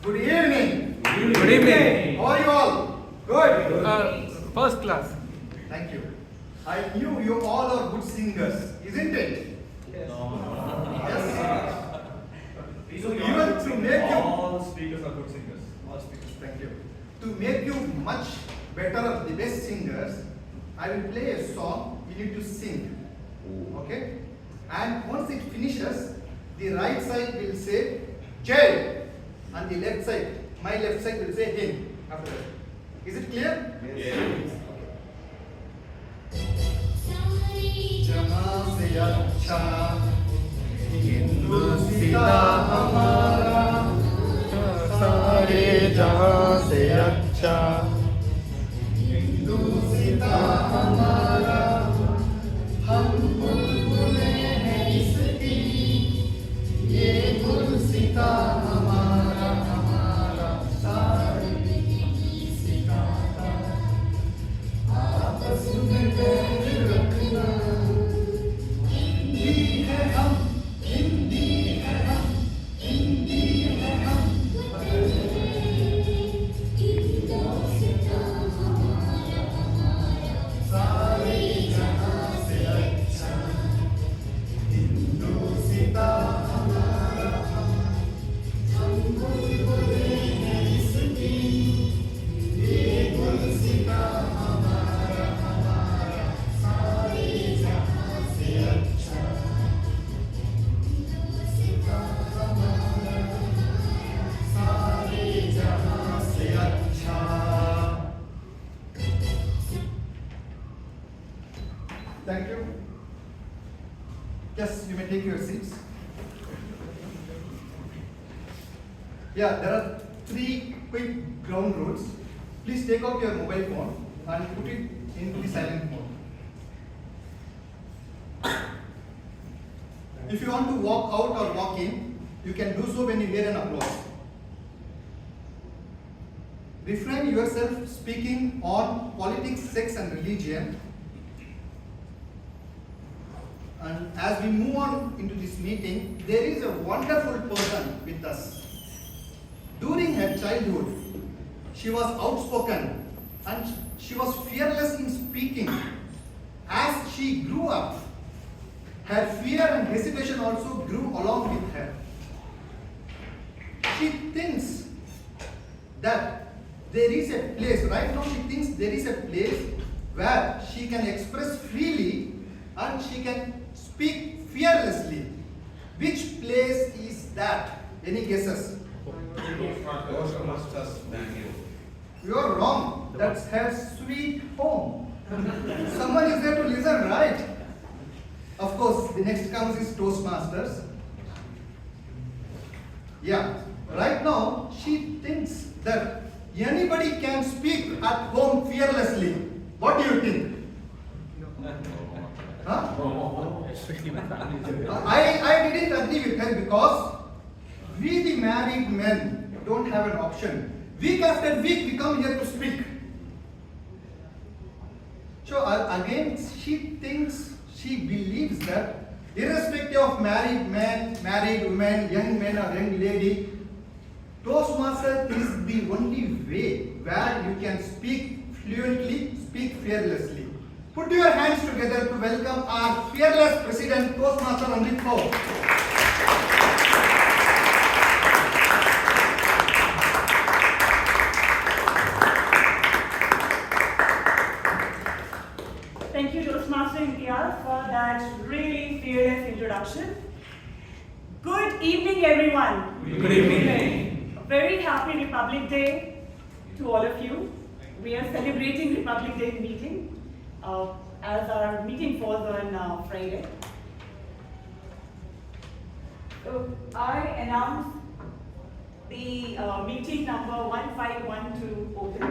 Good evening. Good evening. How are you all? Good. First class. Thank you. I knew you all are good singers, isn't it? Yes. Even to make you all speakers are good singers. all speakers. Thank you. To make you much better, the best singers, I will play a song. You need to sing. Okay? And once it finishes, the right side will say J, and the left side, my left side will say him. After that, is it clear? Yes. जहाँ से अच्छा हिंदू सीता हमारा सारे जहां से अच्छा हिंदू सीता हमारा हम बुलबुलें हैं इसकी ये गुल सीता हमारा हमारा सारी सीता का आपस में बैर रखना हिंदी है हम हिंदी है हम हिंदी है हम सारे जहां से अच्छा हिंदू सीता हमारा हम बुलबुलें हैं इसकी ये गुल सीता हमारा हमारा सारे जहां से अच्छा सीता हमारा सारे जहां से अच्छा. Thank you. Yes, you may take your seats. Yeah, there are 3 quick ground rules. Please take out your mobile phone and put it into the silent mode. If you want to walk out or walk in, you can do so when you hear an applause. Refrain yourself speaking on politics, sex and religion. And as we move on into this meeting, there is a wonderful person with us. During her childhood, she was outspoken and she was fearless in speaking. As she grew up, her fear and hesitation also grew along with her. She thinks that there is a place, right now she thinks there is a place where she can express freely and she can speak fearlessly. Which place is that? Any guesses? Toastmasters Bangalore. You are wrong. That's her sweet home. Someone is there to listen, right? Of course, the next comes is Toastmasters. Yeah. Right now, she thinks that anybody can speak at home fearlessly. What do you think? Huh? I didn't agree with her because we the married men don't have an option. Week after week we come here to speak. So again she thinks, she believes that irrespective of married men, married women, young men or young lady, Toastmaster is the only way where you can speak fluently, speak fearlessly. Put your hands together to welcome our fearless president, Toastmaster Amrith. Thank you, Toastmaster Imtiaz, for that really fearless introduction. Good evening, everyone. Good evening. A very happy Republic Day to all of you. We are celebrating Republic Day meeting as our meeting falls on Friday. So I announce the meeting number 1512 open.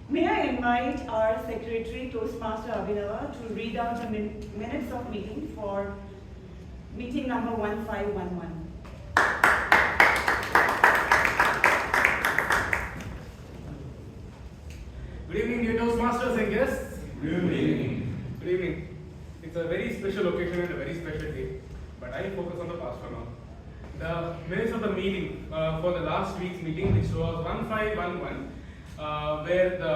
May I invite our Secretary, Toastmaster Abhinava, to read out the minutes of meeting for meeting number 1511. Good evening, dear Toastmasters and guests. Good evening. Good evening. It's a very special occasion and a very special day, but I focus on the past for now. The minutes of the meeting for the last week's meeting, which was 1511, where the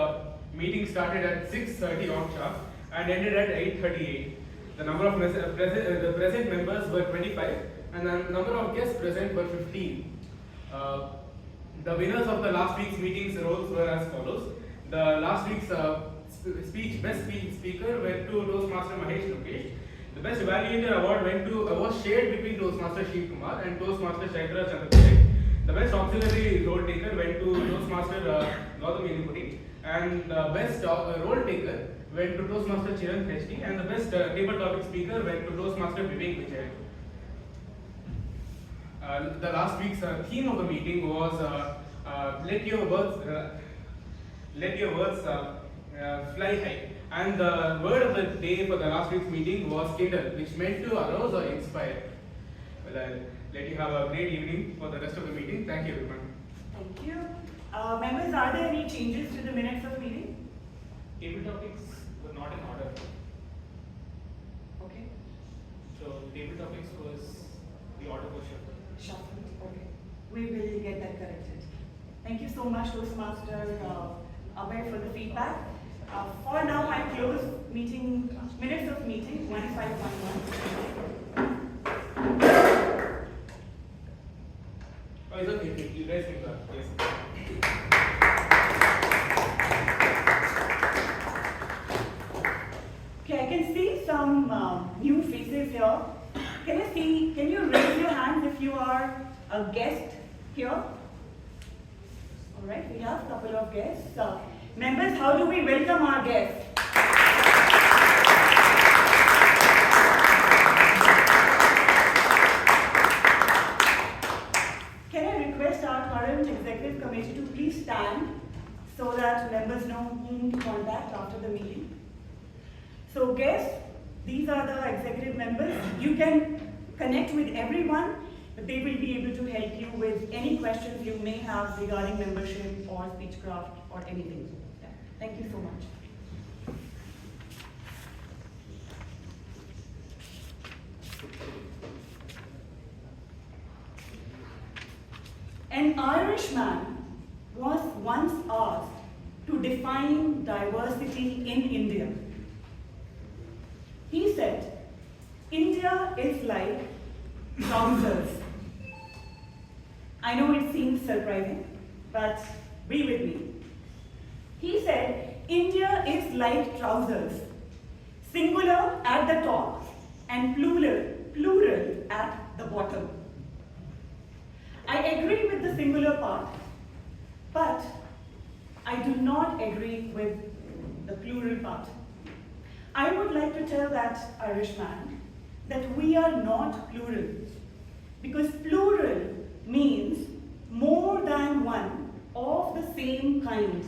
meeting started at 6:30 on sharp and ended at 8:38. The number of the present members were 25 and the number of guests present were 15. The winners of the last week's meeting's roles were as follows. The last week's best speaker went to Toastmaster Mahesh Lokesh. The best evaluator award was shared between Toastmaster Shiv Kumar and Toastmaster Chaitra Chandrapuri. The best auxiliary role taker went to Toastmaster Gautam, and the best role taker went to Toastmaster Chiran HD, and the best table topic speaker went to Toastmaster Vivek Vijay. The last week's theme of the meeting was let your words fly high, and the word of the day for the last week's meeting was kindle, which meant to arouse or inspire. Well, I'll let you have a great evening for the rest of the meeting. Thank you, everyone. Thank you. Members, are there any changes to the minutes of the meeting? Table topics were not in order. Okay. So table topics was the order was shuffled. Shuffled. Okay. We will get that corrected. Thank you so much, Toastmaster Abhay, for the feedback. For now, I close minutes of meeting 1511. Oh, it's okay. You guys can clap. Yes. Okay, I can see some new faces here. Can you raise your hands if you are a guest here? All right, we have a couple of guests. Members, how do we welcome our guests? Can I request our current executive committee to please stand so that members know whom to contact after the meeting? So guests, these are the executive members. You can connect with everyone, but they will be able to help you with any questions you may have regarding membership or speechcraft or anything. Yeah. Thank you so much. An Irishman was once asked to define diversity in India. He said, India is like trousers. I know it seems surprising, but be with me. He said, India is like trousers, singular at the top and plural at the bottom. I agree with the singular part, but I do not agree with the plural part. I would like to tell that Irishman that we are not plural, because plural means more than one of the same kind.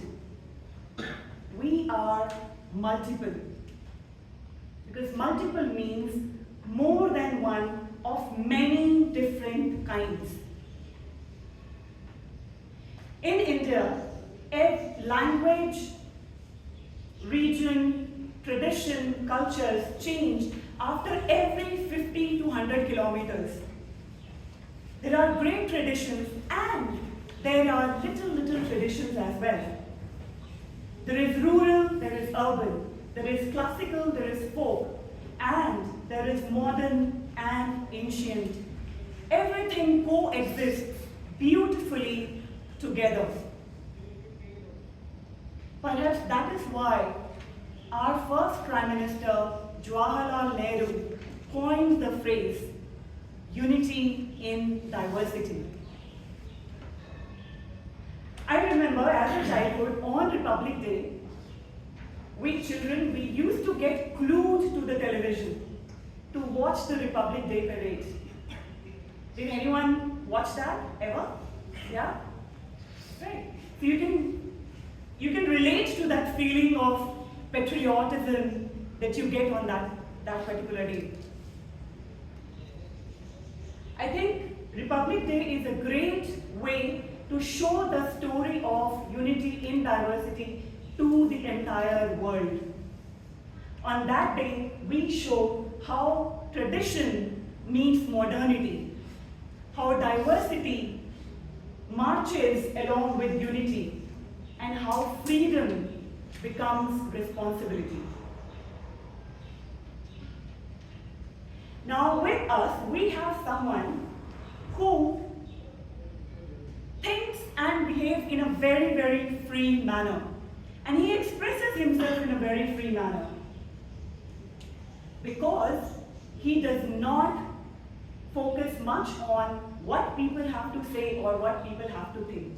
We are multiple, because multiple means more than one of many different kinds. In India, language, region, tradition, cultures change after every 50 to 100 kilometers. There are great traditions and there are little traditions as well. There is rural, there is urban, there is classical, there is folk, and there is modern and ancient. Everything coexists beautifully together. Perhaps that is why our first Prime Minister, Jawaharlal Nehru, coined the phrase, unity in diversity. I remember as a childhood on Republic Day, we children, we used to get glued to the television to watch the Republic Day parade. Did anyone watch that ever? Yeah? Right. So you can relate to that feeling of patriotism that you get on that particular day. I think Republic Day is a great way to show the story of unity in diversity to the entire world. On that day, we show how tradition meets modernity, how diversity marches along with unity, and how freedom becomes responsibility. Now with us, we have someone who thinks and behaves in a very, very free manner. And he expresses himself in a very free manner. Because he does not focus much on what people have to say or what people have to think.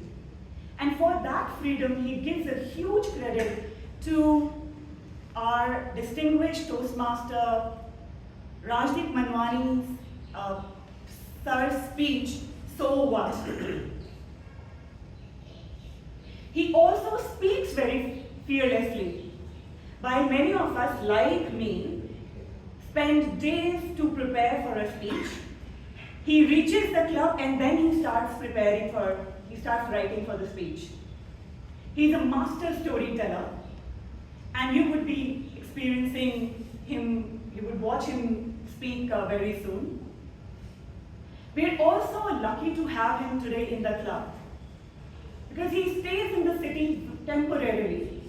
And for that freedom, he gives a huge credit to our distinguished Toastmaster, Rajdeep Manwani's sir's speech, "So what?" He also speaks very fearlessly. While many of us, like me, spend days to prepare for a speech, he reaches the club and then he starts writing for the speech. He's a master storyteller, and you would be experiencing him, you would watch him speak very soon. We're also lucky to have him today in the club because he stays in the city temporarily,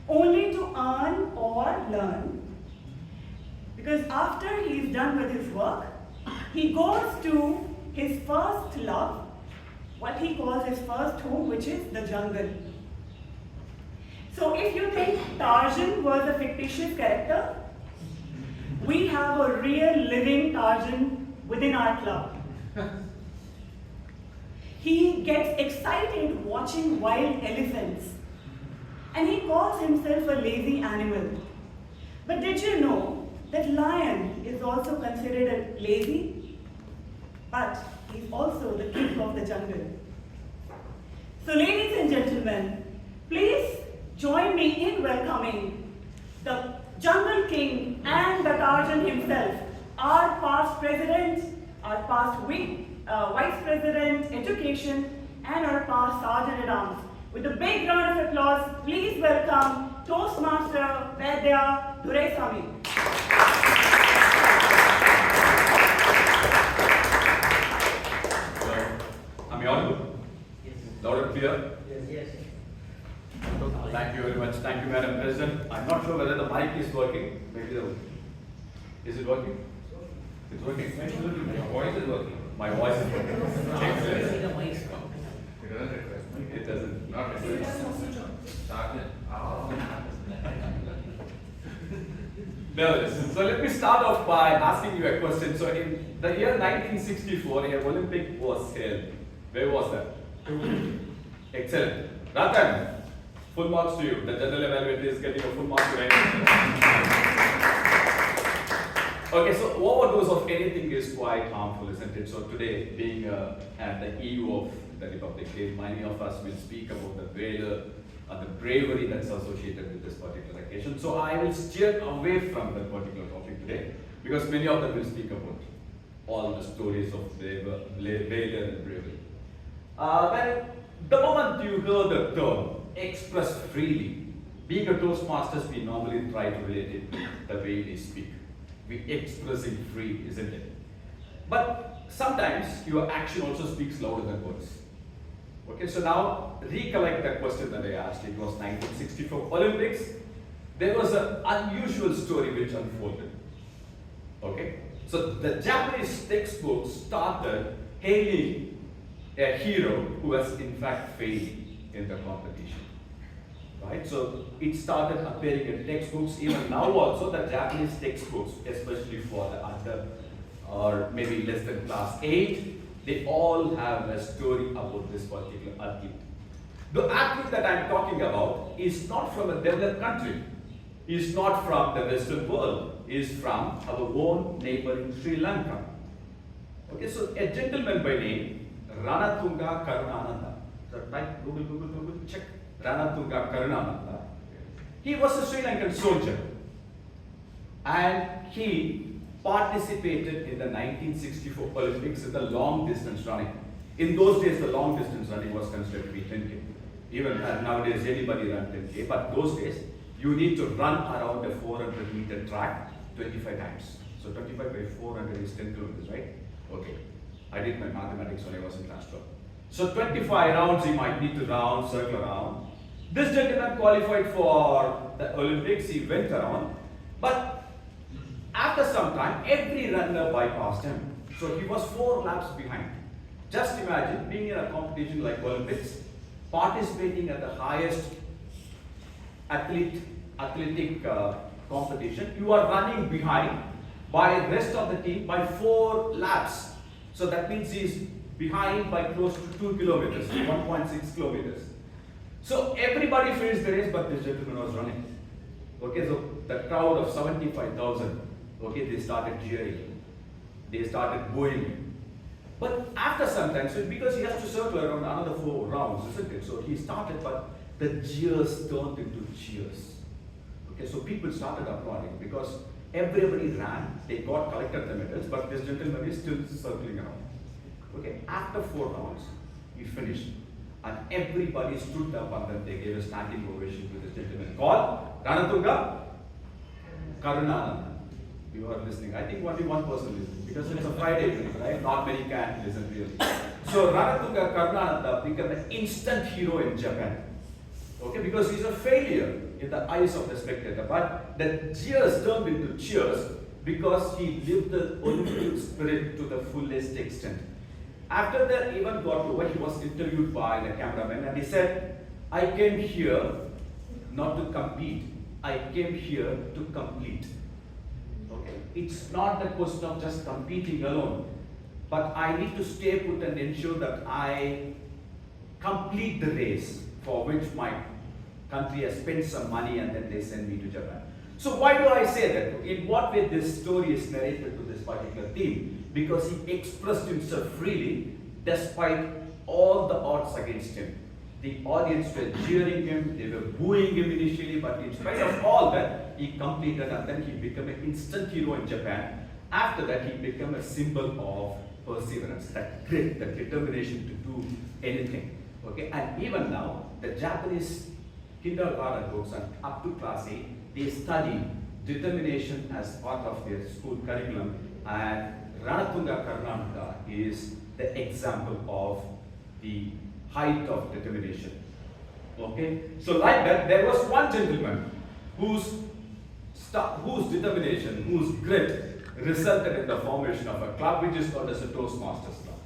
only to earn or learn. Because after he's done with his work, he goes to his first love, what he calls his first home, which is the jungle. So if you think Tarzan was a fictitious character, we have a real living Tarzan within our club. He gets excited watching wild elephants, and he calls himself a lazy animal. But did you know that lion is also considered lazy? But he's also the king of the jungle. So ladies and gentlemen, please join me in welcoming the Jungle King and the Tarzan himself, our past president, our past vice president, education, and our past sergeant at arms. With a big round of applause, please welcome Toastmaster Duraisamy. Am I audible? Yes. Loud and clear? Yes. Thank you very much. Thank you, Madam President. I'm not sure whether the mic is working. Maybe is it working? It's working. Your voice is working. My voice is working. Excellent. It doesn't. Not really. No, so let me start off by asking you a question. So in the year 1964, a Olympic was held. Where was that? Excellent. Ratan, full marks to you. The general evaluator is getting a full mark to anything. Okay, so overdose of anything is quite harmful, isn't it? So today, being at the eve of the Republic Day, many of us will speak about the valor and the bravery that's associated with this particular occasion. So I will steer away from that particular topic today because many of them will speak about all the stories of valor and bravery. When the moment you hear the term express freely, being a Toastmasters, we normally try to relate it to the way they speak. We expressing free, isn't it? But sometimes your action also speaks louder than words. Okay, so now recollect that question that I asked. It was 1964 Olympics. There was an unusual story which unfolded. Okay, so the Japanese textbook started hailing a hero who was in fact failing in the competition. Right, so it started appearing in textbooks. Even now also the Japanese textbooks, especially for the under or maybe less than class 8, they all have a story about this particular athlete. The athlete that I'm talking about is not from a developed country. He is not from the Western world. He is from our own neighboring Sri Lanka. Okay, so a gentleman by name Ranatunga Karunananda. So type Google, check Ranatunga Karunananda. He was a Sri Lankan soldier, and he participated in the 1964 Olympics in the long distance running. In those days, the long distance running was considered to be 10K. Even nowadays, anybody ran 10K, but those days, you need to run around a 400-meter track 25 times. So 25 by 400 is 10 kilometers, right? Okay. I did my mathematics when I was in class 12. So 25 rounds you might need to circle around. This gentleman qualified for the Olympics, he went around, but after some time, every runner bypassed him. So he was 4 laps behind. Just imagine being in a competition like Olympics, participating at the highest athletic competition, you are running behind by the rest of the team by 4 laps. So that means he is behind by close to 2 kilometers, 1.6 kilometers. So everybody finished the race, but this gentleman was running. Okay, so the crowd of 75,000, okay, they started cheering. They started booing. But after some time, so because he has to circle around another 4 rounds, isn't it? So he started, but the jeers turned into cheers. Okay, so people started applauding because everybody ran, they collected the medals, but this gentleman is still circling around. Okay, after 4 rounds, he finished. And everybody stood up and then they gave a standing ovation to this gentleman called Ranatunga Karunananda. You are listening. I think only one person listened because it's a Friday evening, right? Not many can listen really. So Ranatunga Karunananda became an instant hero in Japan. Okay, because he's a failure in the eyes of the spectator. But the jeers turned into cheers because he lived the Olympic spirit to the fullest extent. After the event got over, he was interviewed by the cameraman and he said, I came here not to compete, I came here to complete. Okay. It's not the question of just competing alone, but I need to stay put and ensure that I complete the race for which my country has spent some money and then they send me to Japan. So why do I say that? In what way this story is narrated to this particular theme? Because he expressed himself freely despite all the odds against him. The audience were cheering him, they were booing him initially, but in spite of all that, he completed and then he became an instant hero in Japan. After that, he became a symbol of perseverance, that grit, that determination to do anything. Okay, and even now, the Japanese kindergarten books and up to class 8, they study determination as part of their school curriculum, and Ranatunga Karunananda is the example of the height of determination. Okay, so like that, there was one gentleman whose determination, whose grit resulted in the formation of a club which is called as a Toastmasters Club.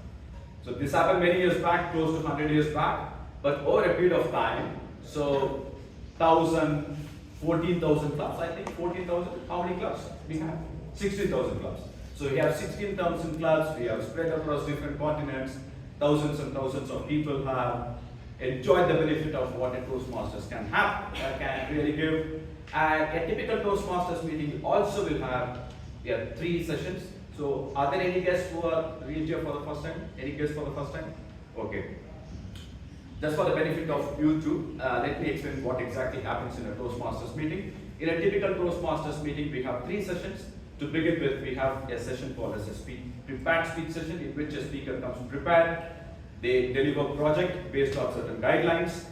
So this happened many years back, close to 100 years back, but over a period of time, so 14,000 clubs, I think 14,000, how many clubs we have? 16,000 clubs. So we have 16,000 clubs, we have spread across different continents, thousands and thousands of people have enjoyed the benefit of what a Toastmasters can really give. And a typical Toastmasters meeting also will have 3 sessions. So are there any guests who are reached here for the first time? Any guests for the first time? Okay. Just for the benefit of you two, let me explain what exactly happens in a Toastmasters meeting. In a typical Toastmasters meeting, we have 3 sessions. To begin with, we have a session called as a prepared speech session, in which a speaker comes prepared. They deliver a project based on certain guidelines.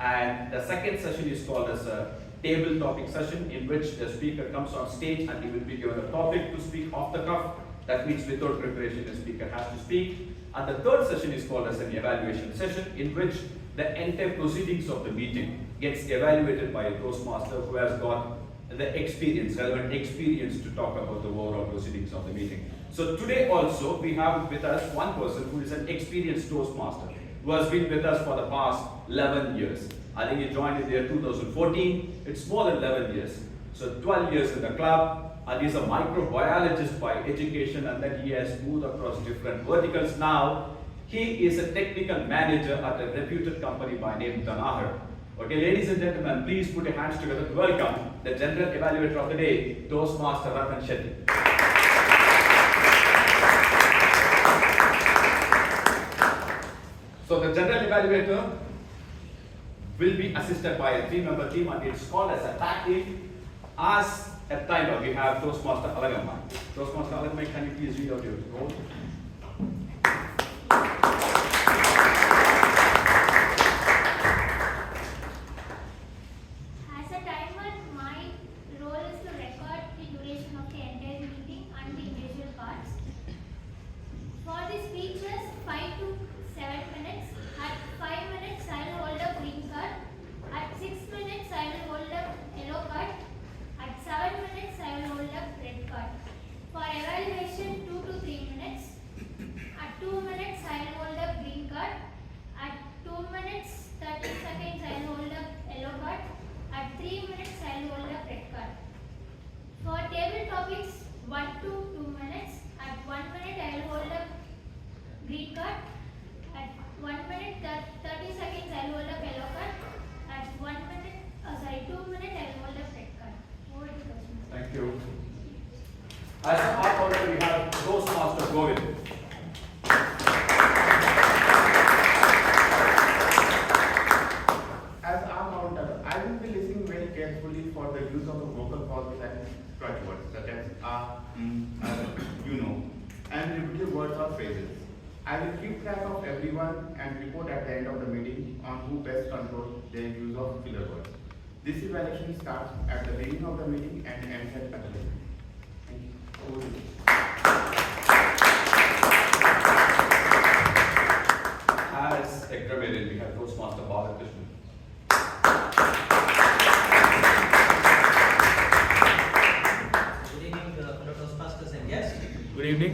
And the second session is called as a table topic session, in which the speaker comes on stage and he will be given a topic to speak off the cuff. That means without preparation, the speaker has to speak. And the third session is called as an evaluation session, in which the entire proceedings of the meeting gets evaluated by a Toastmaster who has got the experience, relevant experience to talk about the overall proceedings of the meeting. So today also we have with us one person who is an experienced Toastmaster, who has been with us for the past 11 years. I think he joined in the year 2014. It's more than 11 years. So 12 years in the club, and he's a microbiologist by education, and then he has moved across different verticals. Now he is a technical manager at a reputed company by name Danaher. Okay, ladies and gentlemen, please put your hands together to welcome the general evaluator of the day, Toastmaster Ratan Shetty. So the general evaluator will be assisted by a 3-member team, and it's called as a tag team. As a timer, we have Toastmaster Alagammai. Toastmaster Alagammai, can you please read out your role? As a timer, As our founder, we have Toastmaster Govind. As our counter, I will be listening very carefully for the use of the vocal pauses and crutch words such as you know, and repetitive words or phrases. I will keep track of everyone and report at the end of the meeting on who best controls their use of filler words. This evaluation starts at the beginning of the meeting and ends at the end. Thank you. Over to you. As a grammarian, we have Toastmaster Balakrishna. Good evening, fellow Toastmasters and guests. Good evening.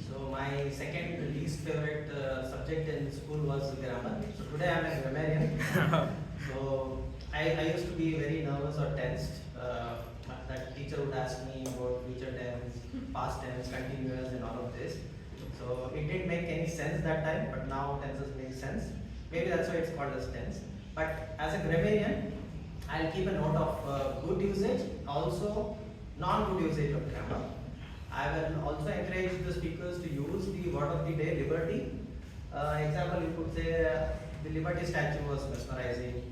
So my second least favorite subject in school was grammar. So today I am a grammarian. So I used to be very nervous or tensed. That teacher would ask me about future tense, past tense, continuous and all of this. So it didn't make any sense that time, but now tenses make sense. Maybe that's why it's called as tense. But as a grammarian, I'll keep a note of good usage, also non-good usage of grammar. I will also encourage the speakers to use the word of the day, liberty. Example, you could say the Liberty statue was mesmerizing,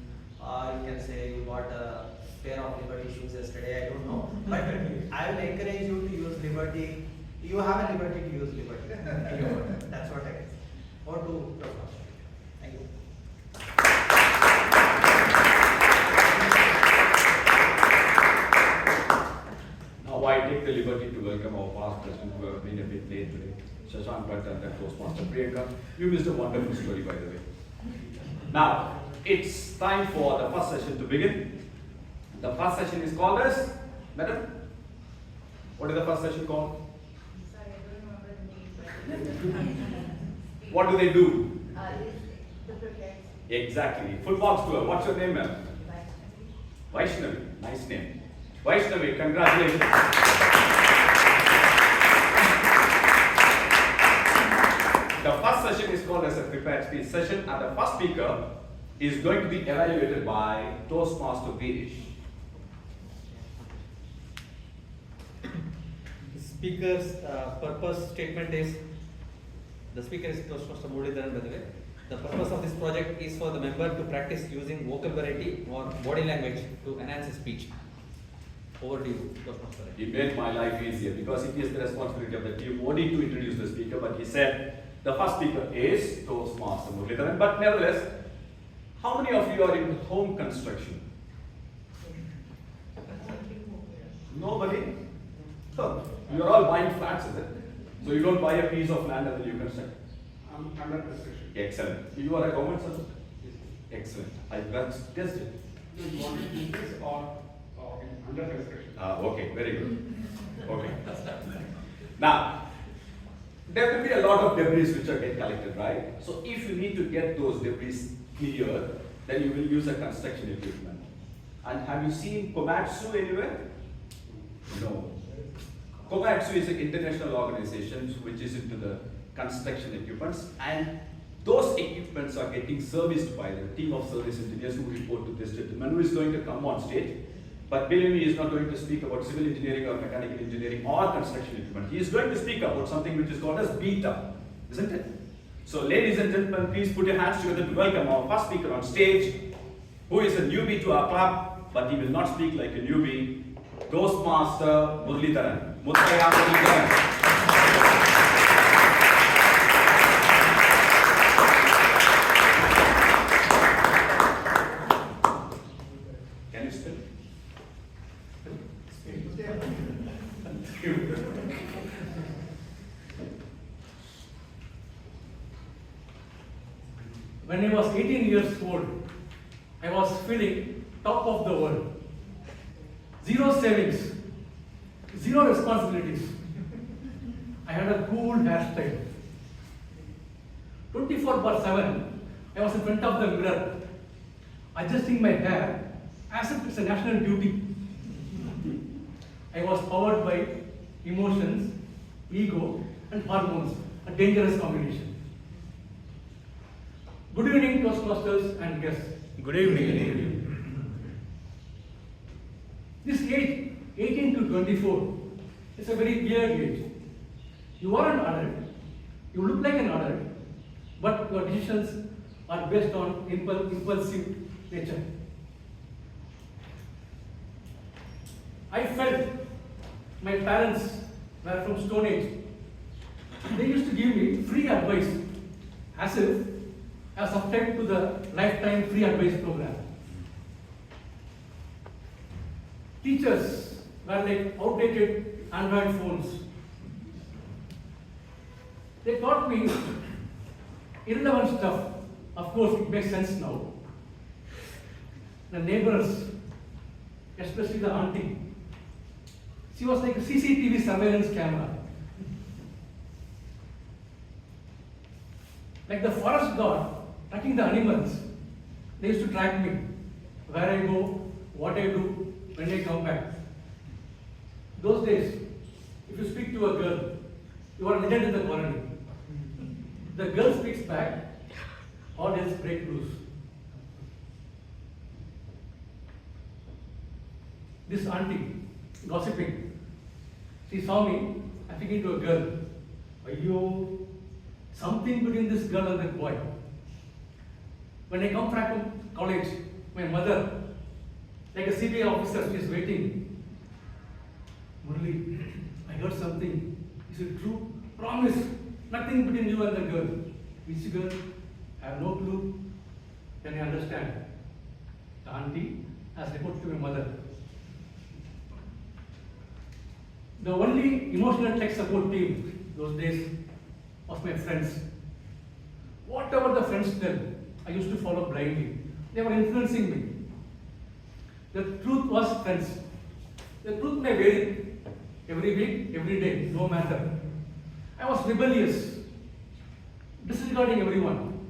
or you can say you bought a pair of Liberty shoes yesterday, I don't know. But I will encourage you to use liberty. You have a liberty to use liberty. That's what I guess. Or to thank you. Now I take the liberty to welcome our past president who have been a bit late today, Shashank, Bhat and Toastmaster Priyanka. You missed a wonderful story, by the way. Now, it's time for the first session to begin. The first session is called as, madam? What is the first session called? Sorry, I don't remember the name. What do they do? The project. Exactly. Full box tour. What's your name, ma'am? Vaishnavi. Nice name. Vaishnavi, congratulations. The first session is called as a prepared speech session, and the first speaker is going to be evaluated by Toastmaster Veeresh. The speaker's purpose statement is, the speaker is Toastmaster Muralidharan, by the way. The purpose of this project is for the member to practice using vocal variety or body language to enhance his speech. Over to you, Toastmaster. He made my life easier because it is the responsibility of the TMOD to introduce the speaker, but he said the first speaker is Toastmaster Muralidharan. But nevertheless, how many of you are in home construction? Nobody? So, you are all buying flats, is it? So you don't buy a piece of land and then you construct? I'm under construction. Excellent. You are a government servant? Excellent. I just tested. You want to do this or under construction? Okay, very good. Okay. Now, there will be a lot of debris which are getting collected, right? So if you need to get those debris cleared, then you will use a construction equipment. And have you seen Komatsu anywhere? No. Komatsu is an international organization which is into the construction equipments, and those equipments are getting serviced by the team of service engineers who report to this gentleman who is going to come on stage. But believe me, he is not going to speak about civil engineering or mechanical engineering or construction equipment. He is going to speak about something which is called as beta, isn't it? So ladies and gentlemen, please put your hands together to welcome our first speaker on stage, who is a newbie to our club, but he will not speak like a newbie, Toastmaster Muralidharan. Muralidharan. Can you spell? When I was 18 years old, I was feeling top of the world. Zero savings, zero responsibilities. I had a cool hairstyle. 24/7, I was in front of the mirror, adjusting my hair as if it's a national duty. I was powered by emotions, ego, and hormones, a dangerous combination. Good evening, Toastmasters and guests. Good evening. This age, 18 to 24, It's a very weird age. You are an adult, you look like an adult, but your decisions are based on impulsive nature. I felt my parents were from Stone Age. They used to give me free advice as if I was subscribed to the lifetime free advice program. Teachers were like outdated Android phones. They taught me irrelevant stuff. Of course, it makes sense now. The neighbors, especially the auntie, she was like a CCTV surveillance camera. Like the forest god tracking the animals, they used to track me, where I go, what I do, when I come back. Those days, if you speak to a girl, you are legend in the colony. The girl speaks back, all else break loose. This auntie, gossiping, she saw me speaking to a girl. Ayyo, something between this girl and that boy. When I come back from college, my mother, like a CBI officer, she is waiting. Murali, I heard something. Is it true? Promise, nothing between you and the girl. Which girl? I have no clue. Can you understand? The auntie has reported to my mother. The only emotional tech support team those days was my friends. Whatever the friends tell, I used to follow blindly. They were influencing me. The truth was friends. The truth may vary every week, every day, no matter. I was rebellious, disregarding everyone,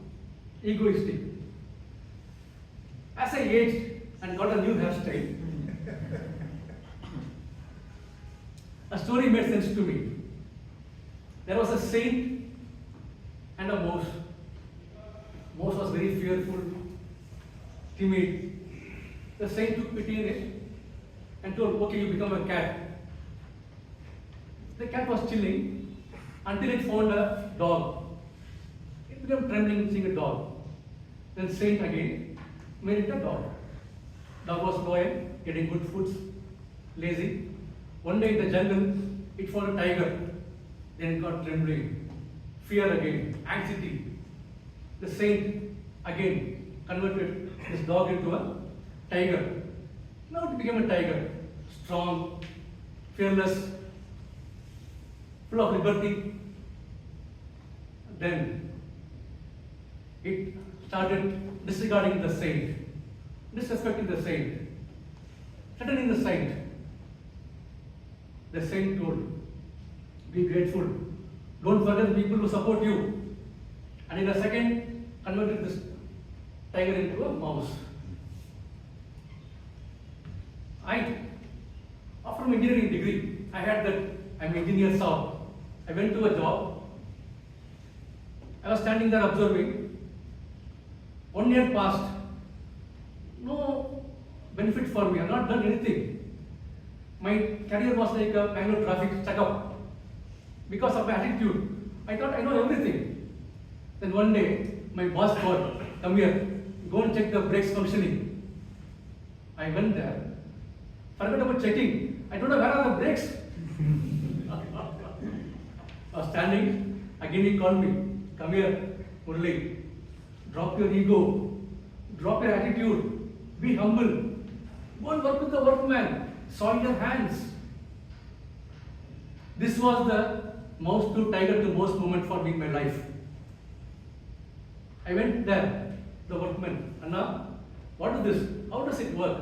egoistic. As I aged and got a new hairstyle, a story made sense to me. There was a saint and a mouse. Mouse was very fearful, timid. The saint took pity in it and told, okay, you become a cat. The cat was chilling until it found a dog. It became trembling seeing a dog. Then saint again made it a dog. Dog was loyal, getting good foods, lazy. One day in the jungle, it found a tiger. Then it got trembling, fear again, anxiety. The saint again converted this dog into a tiger. Now it became a tiger, strong, fearless, full of liberty. Then it started disregarding the saint, disrespecting the saint, threatening the saint. The saint told, be grateful, don't forget the people who support you. And in a second, converted this tiger into a mouse. After my engineering degree, I had that I'm an engineer job. I went to a job. I was standing there observing. 1 year passed. No benefit for me. I've not done anything. My career was like a Bangalore traffic checkup. Because of my attitude, I thought I know everything. Then one day, my boss called, come here, go and check the brakes functioning. I went there, forgot about checking. I don't know where are the brakes. I was standing, again he called me, come here, Murali, drop your ego, drop your attitude, be humble, go and work with the workman, soil your hands. This was the mouse to tiger to mouse moment for me in my life. I went there, the workman, Anna, what is this? How does it work?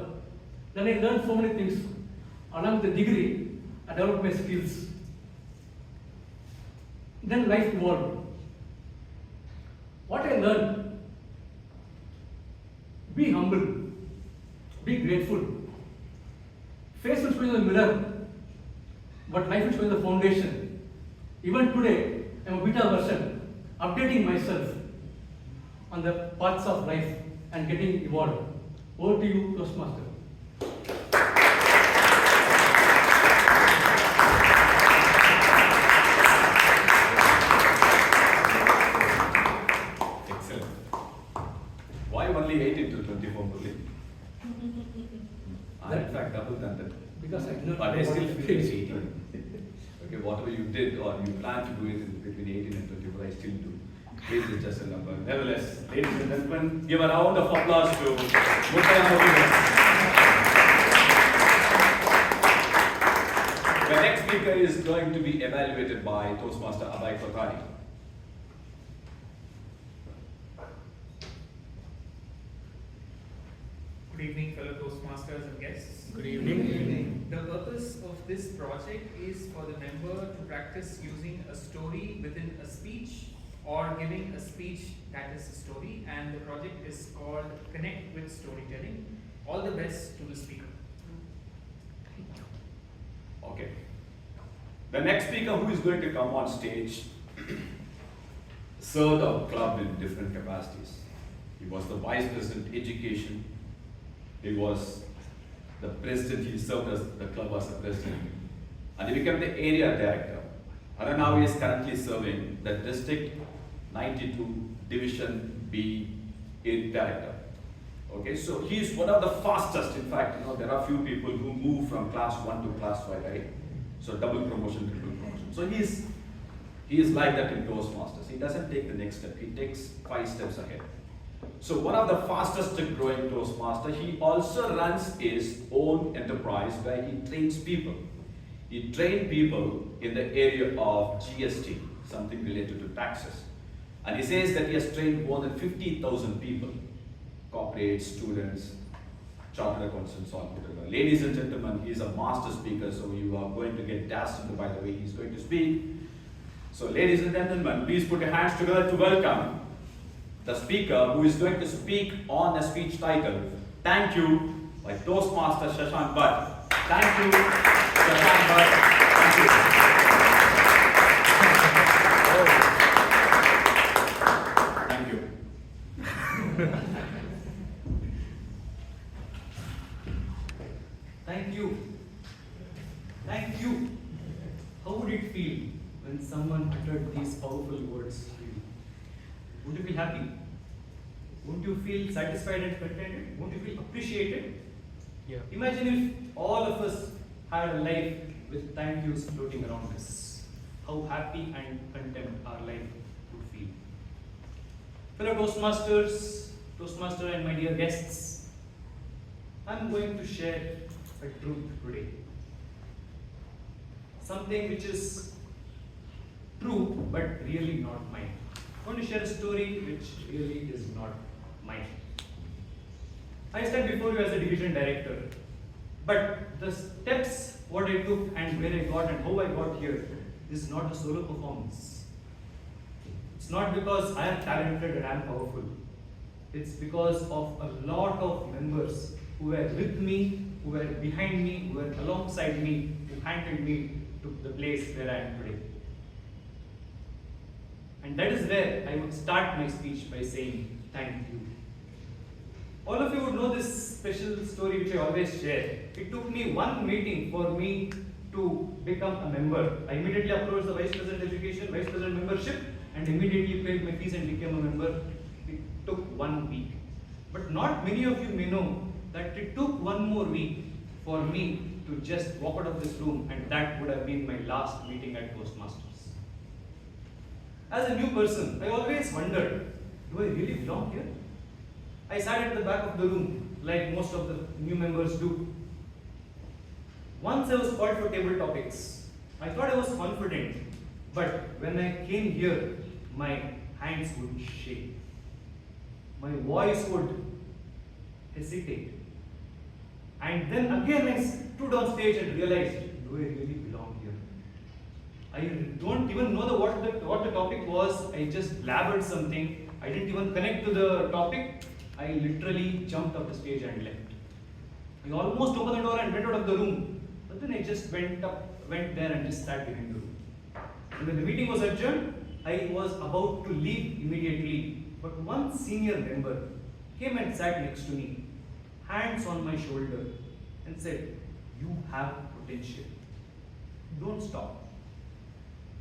Then I learned so many things. Along with the degree, I developed my skills. Then life evolved. What I learned, be humble, be grateful. Face will show you the mirror, but life will show you the foundation. Even today, I am a beta version, updating myself on the paths of life and getting evolved. Over to you, Toastmaster. I'm in fact double than that. Because I do not But I know still what feel it 18. Okay, whatever you did or you plan to do it in between 18 and 24, I still do. Age is just a number. Nevertheless, ladies and gentlemen, give a round of applause to Muralidharan. The next speaker is going to be evaluated by Toastmaster Abhay Kothari. Good evening, fellow Toastmasters and guests. Good evening. The purpose of this project is for the member to practice using a story within a speech or giving a speech that is a story, and the project is called Connect with Storytelling. All the best to the speaker. Okay. The next speaker who is going to come on stage served our club in different capacities. He was the Vice President Education. He was the President, he served as the club as a President. And he became the Area Director. And now he is currently serving the District 92 Division B Director. Okay, so he is one of the fastest. In fact, there are few people who move from class 1 to class 5, right? So double promotion, triple promotion. So he is like that in Toastmasters. He doesn't take the next step. He takes 5 steps ahead. So one of the fastest growing Toastmaster, he also runs his own enterprise where he trains people. He trained people in the area of GST, something related to taxes. And he says that he has trained more than 50,000 people, corporates, students, chartered accountants, all put together. Ladies and gentlemen, he is a master speaker, so you are going to get dazzled by the way he is going to speak. So ladies and gentlemen, please put your hands together to welcome the speaker who is going to speak on a speech titled, Thank You, by Toastmaster Shashank Bhat. Thank you, Shashank Bhat. Thank you. Thank you. Thank you. Thank you. How would it feel when someone uttered these powerful words to you? Won't you feel happy? Won't you feel satisfied and contented? Won't you feel appreciated? Yeah. Imagine if all of us had a life with thank yous floating around us. How happy and content our life would feel. Fellow Toastmaster and my dear guests, I'm going to share a truth today. Something which is true but really not mine. I'm going to share a story which really is not mine. I stand before you as a division director, but the steps, what I took and where I got and how I got here is not a solo performance. It's not because I am talented and I am powerful. It's because of a lot of members who were with me, who were behind me, who were alongside me, who handled me to the place where I am today. And that is where I would start my speech by saying thank you. All of you would know this special story which I always share. It took me one meeting for me to become a member. I immediately approached the Vice President Education, Vice President Membership, and immediately paid my fees and became a member. It took 1 week. But not many of you may know that it took 1 more week for me to just walk out of this room, and that would have been my last meeting at Toastmasters. As a new person, I always wondered, do I really belong here? I sat at the back of the room, like most of the new members do. Once I was called for table topics. I thought I was confident, but when I came here, my hands would shake. My voice would hesitate. And then again I stood on stage and realized, do I really belong here? I don't even know what the topic was. I just blabbered something. I didn't even connect to the topic. I literally jumped off the stage and left. I almost opened the door and went out of the room. But then I just went there and just sat behind the room. And when the meeting was adjourned, I was about to leave immediately. But one senior member came and sat next to me, hands on my shoulder, and said, you have potential. Don't stop.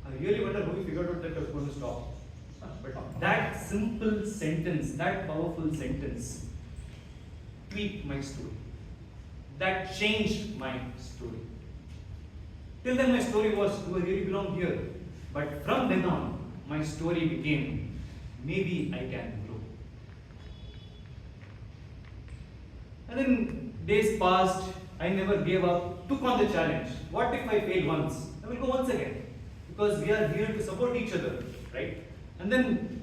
I really wonder how he figured out that I was going to stop. But that simple sentence, that powerful sentence, tweaked my story. that changed my story. Till then my story was, do I really belong here? But from then on, my story became, maybe I can grow. And then days passed, I never gave up, took on the challenge. What if I fail once? I will go once again. Because we are here to support each other, right? And then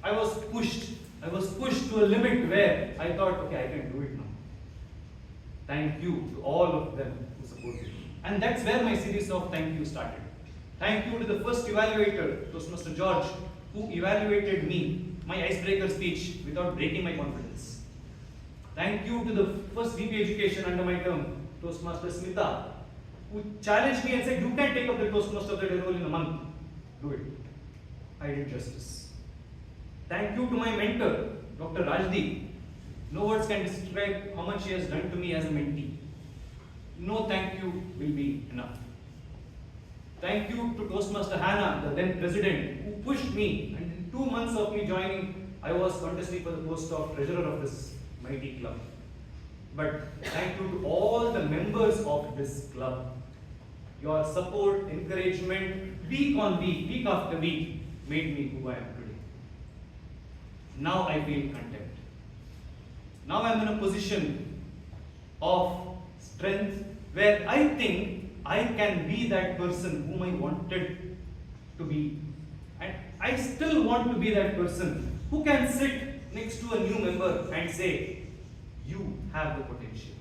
I was pushed to a limit where I thought, okay, I can do it now. Thank you to all of them who supported me. And that's where my series of thank you started. Thank you to the first evaluator, Toastmaster George, who evaluated me, my icebreaker speech, without breaking my confidence. Thank you to the first VP Education under my term, Toastmaster Smita, who challenged me and said, you can take up the Toastmaster role in a month. Do it. I did justice. Thank you to my mentor, Dr. Rajdi. No words can describe how much she has done to me as a mentee. No thank you will be enough. Thank you to Toastmaster Hannah, the then president, who pushed me, and in 2 months of me joining, I was contesting for the post of treasurer of this mighty club. But thank you to all the members of this club. Your support, encouragement, week on week, week after week, made me who I am today. Now I feel content. Now I am in a position of strength where I think I can be that person whom I wanted to be. And I still want to be that person who can sit next to a new member and say, you have the potential.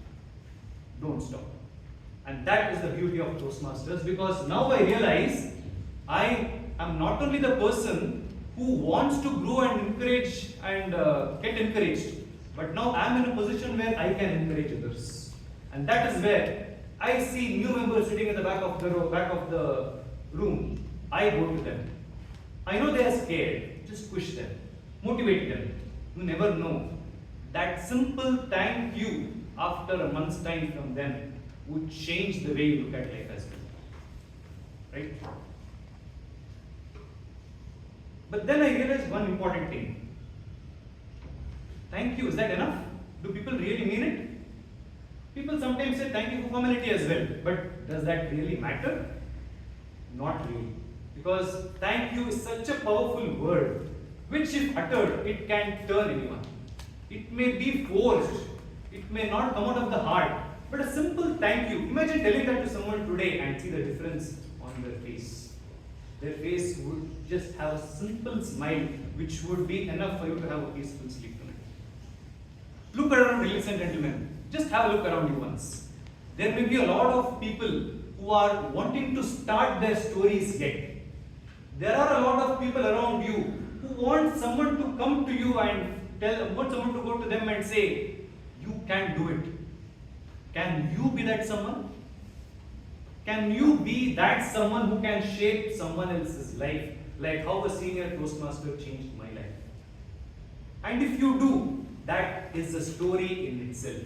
Don't stop. And that is the beauty of Toastmasters, because now I realize I am not only the person who wants to grow and encourage and get encouraged, but now I am in a position where I can encourage others. And that is where I see new members sitting at the back of the room. I go to them. I know they are scared. Just push them. Motivate them. You never know. That simple thank you after a month's time from them would change the way you look at life as well. Right? But then I realized one important thing. Thank you, is that enough? Do people really mean it? People sometimes say thank you for formality as well, but does that really matter? Not really. Because thank you is such a powerful word, which if uttered, it can turn anyone. It may be forced, it may not come out of the heart, but a simple thank you. Imagine telling that to someone today and see the difference on their face. Their face would just have a simple smile, which would be enough for you to have a peaceful sleep tonight. Look around, ladies and gentlemen. Just have a look around you once. There may be a lot of people who are wanting to start their stories yet. There are a lot of people around you who want someone to come to you and want someone to go to them and say, you can do it. Can you be that someone? Can you be that someone who can shape someone else's life, like how a senior Toastmaster changed my life? And if you do, that is a story in itself.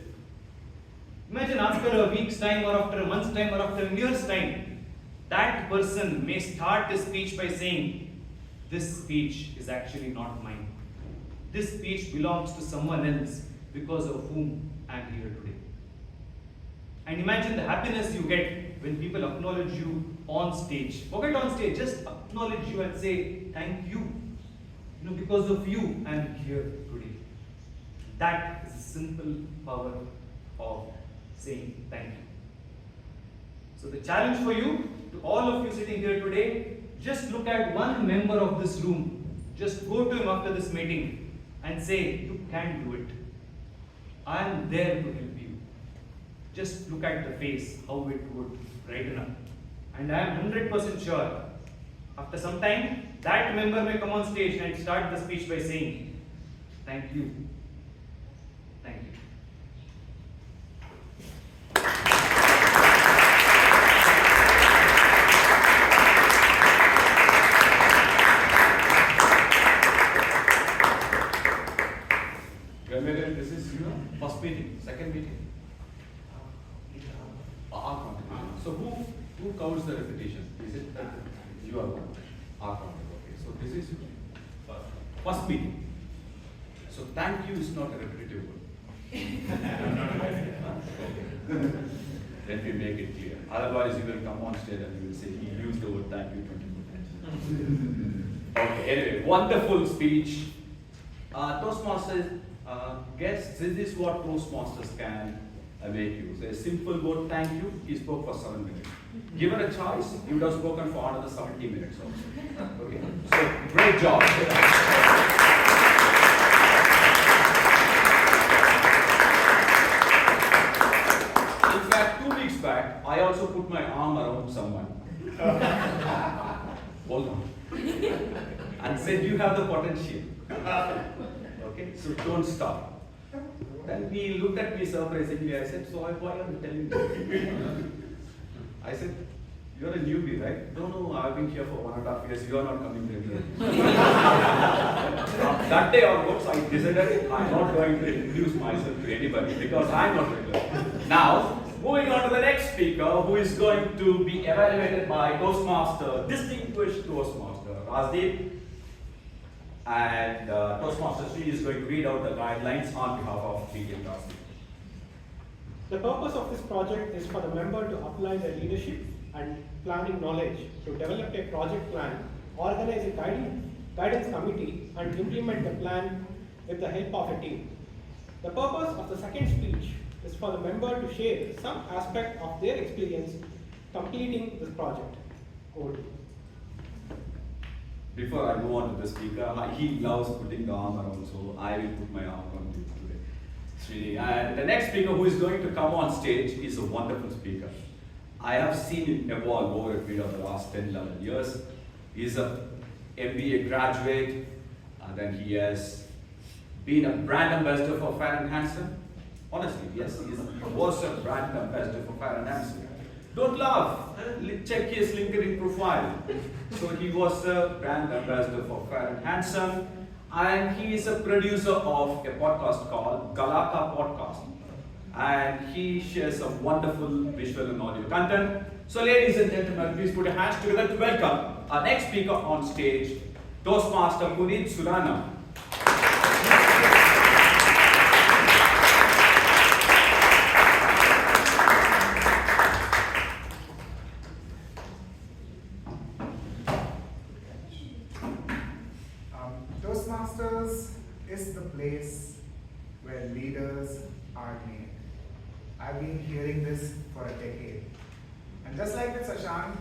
Imagine after a week's time, or after a month's time, or after a year's time, that person may start his speech by saying, this speech is actually not mine. This speech belongs to someone else because of whom I am here today. And imagine the happiness you get when people acknowledge you on stage. Forget on stage, just acknowledge you and say, thank you. Because of you, I am here today. That is the simple power of saying thank you. So the challenge for you, to all of you sitting here today, just look at one member of this room. Just go to him after this meeting and say, you can do it. I am there to help you. Just look at the face, how it would brighten up. And I am 100% sure, after some time, that member may come on stage and start the speech by saying, thank you. Thank you. Grammarian, this is your first meeting, second meeting? Our contribution. So who counts the repetition? Is it you are one? Our contribution. Okay. So this is your first meeting. So thank you is not a repetitive word. Let me make it clear. Otherwise, you will come on stage and you will say, he used the word thank you 20 more times. Okay, anyway, wonderful speech. Toastmasters, guests, this is what Toastmasters can make you. So a simple word, thank you, he spoke for 7 minutes. Given a choice, he would have spoken for another 70 minutes also. Okay, so great job. In fact, 2 weeks back, I also put my arm around someone. Hold on. And said, you have the potential. Okay, so don't stop. Then he looked at me surprisingly. I said, so why are you telling me? I said, you're a newbie, right? No, I've been here for 1.5 years. You are not coming regularly. That day onwards, I decided I'm not going to introduce myself to anybody because I'm not regular. Now, moving on to the next speaker, who is going to be evaluated by Toastmaster, distinguished Toastmaster Rajdeep. And Toastmaster Sri is going to read out the guidelines on behalf of TM Rajdeep. The purpose of this project is for the member to apply their leadership and planning knowledge to develop a project plan, organize a guidance committee, and implement the plan with the help of a team. The purpose of the second speech is for the member to share some aspect of their experience completing this project. Over to you. Before I go on to the speaker, he loves putting the arm around, so I will put my arm around him today. Sri. And the next speaker who is going to come on stage is a wonderful speaker. I have seen him evolve over a period of the last 10-11 years. He's a MBA graduate, and then he has been a brand ambassador for Fair and Handsome. Honestly, yes, he was a brand ambassador for Fair and Handsome. Don't laugh. Check his LinkedIn profile. So he was a brand ambassador for Fair and Handsome, and he is a producer of a podcast called Galata Podcast. And he shares some wonderful visual and audio content. So ladies and gentlemen, please put your hands together to welcome our next speaker on stage, Toastmaster Puneeth Suraana. Toastmasters is the place where leaders are made. I've been hearing this for a decade. And just like with Shashank,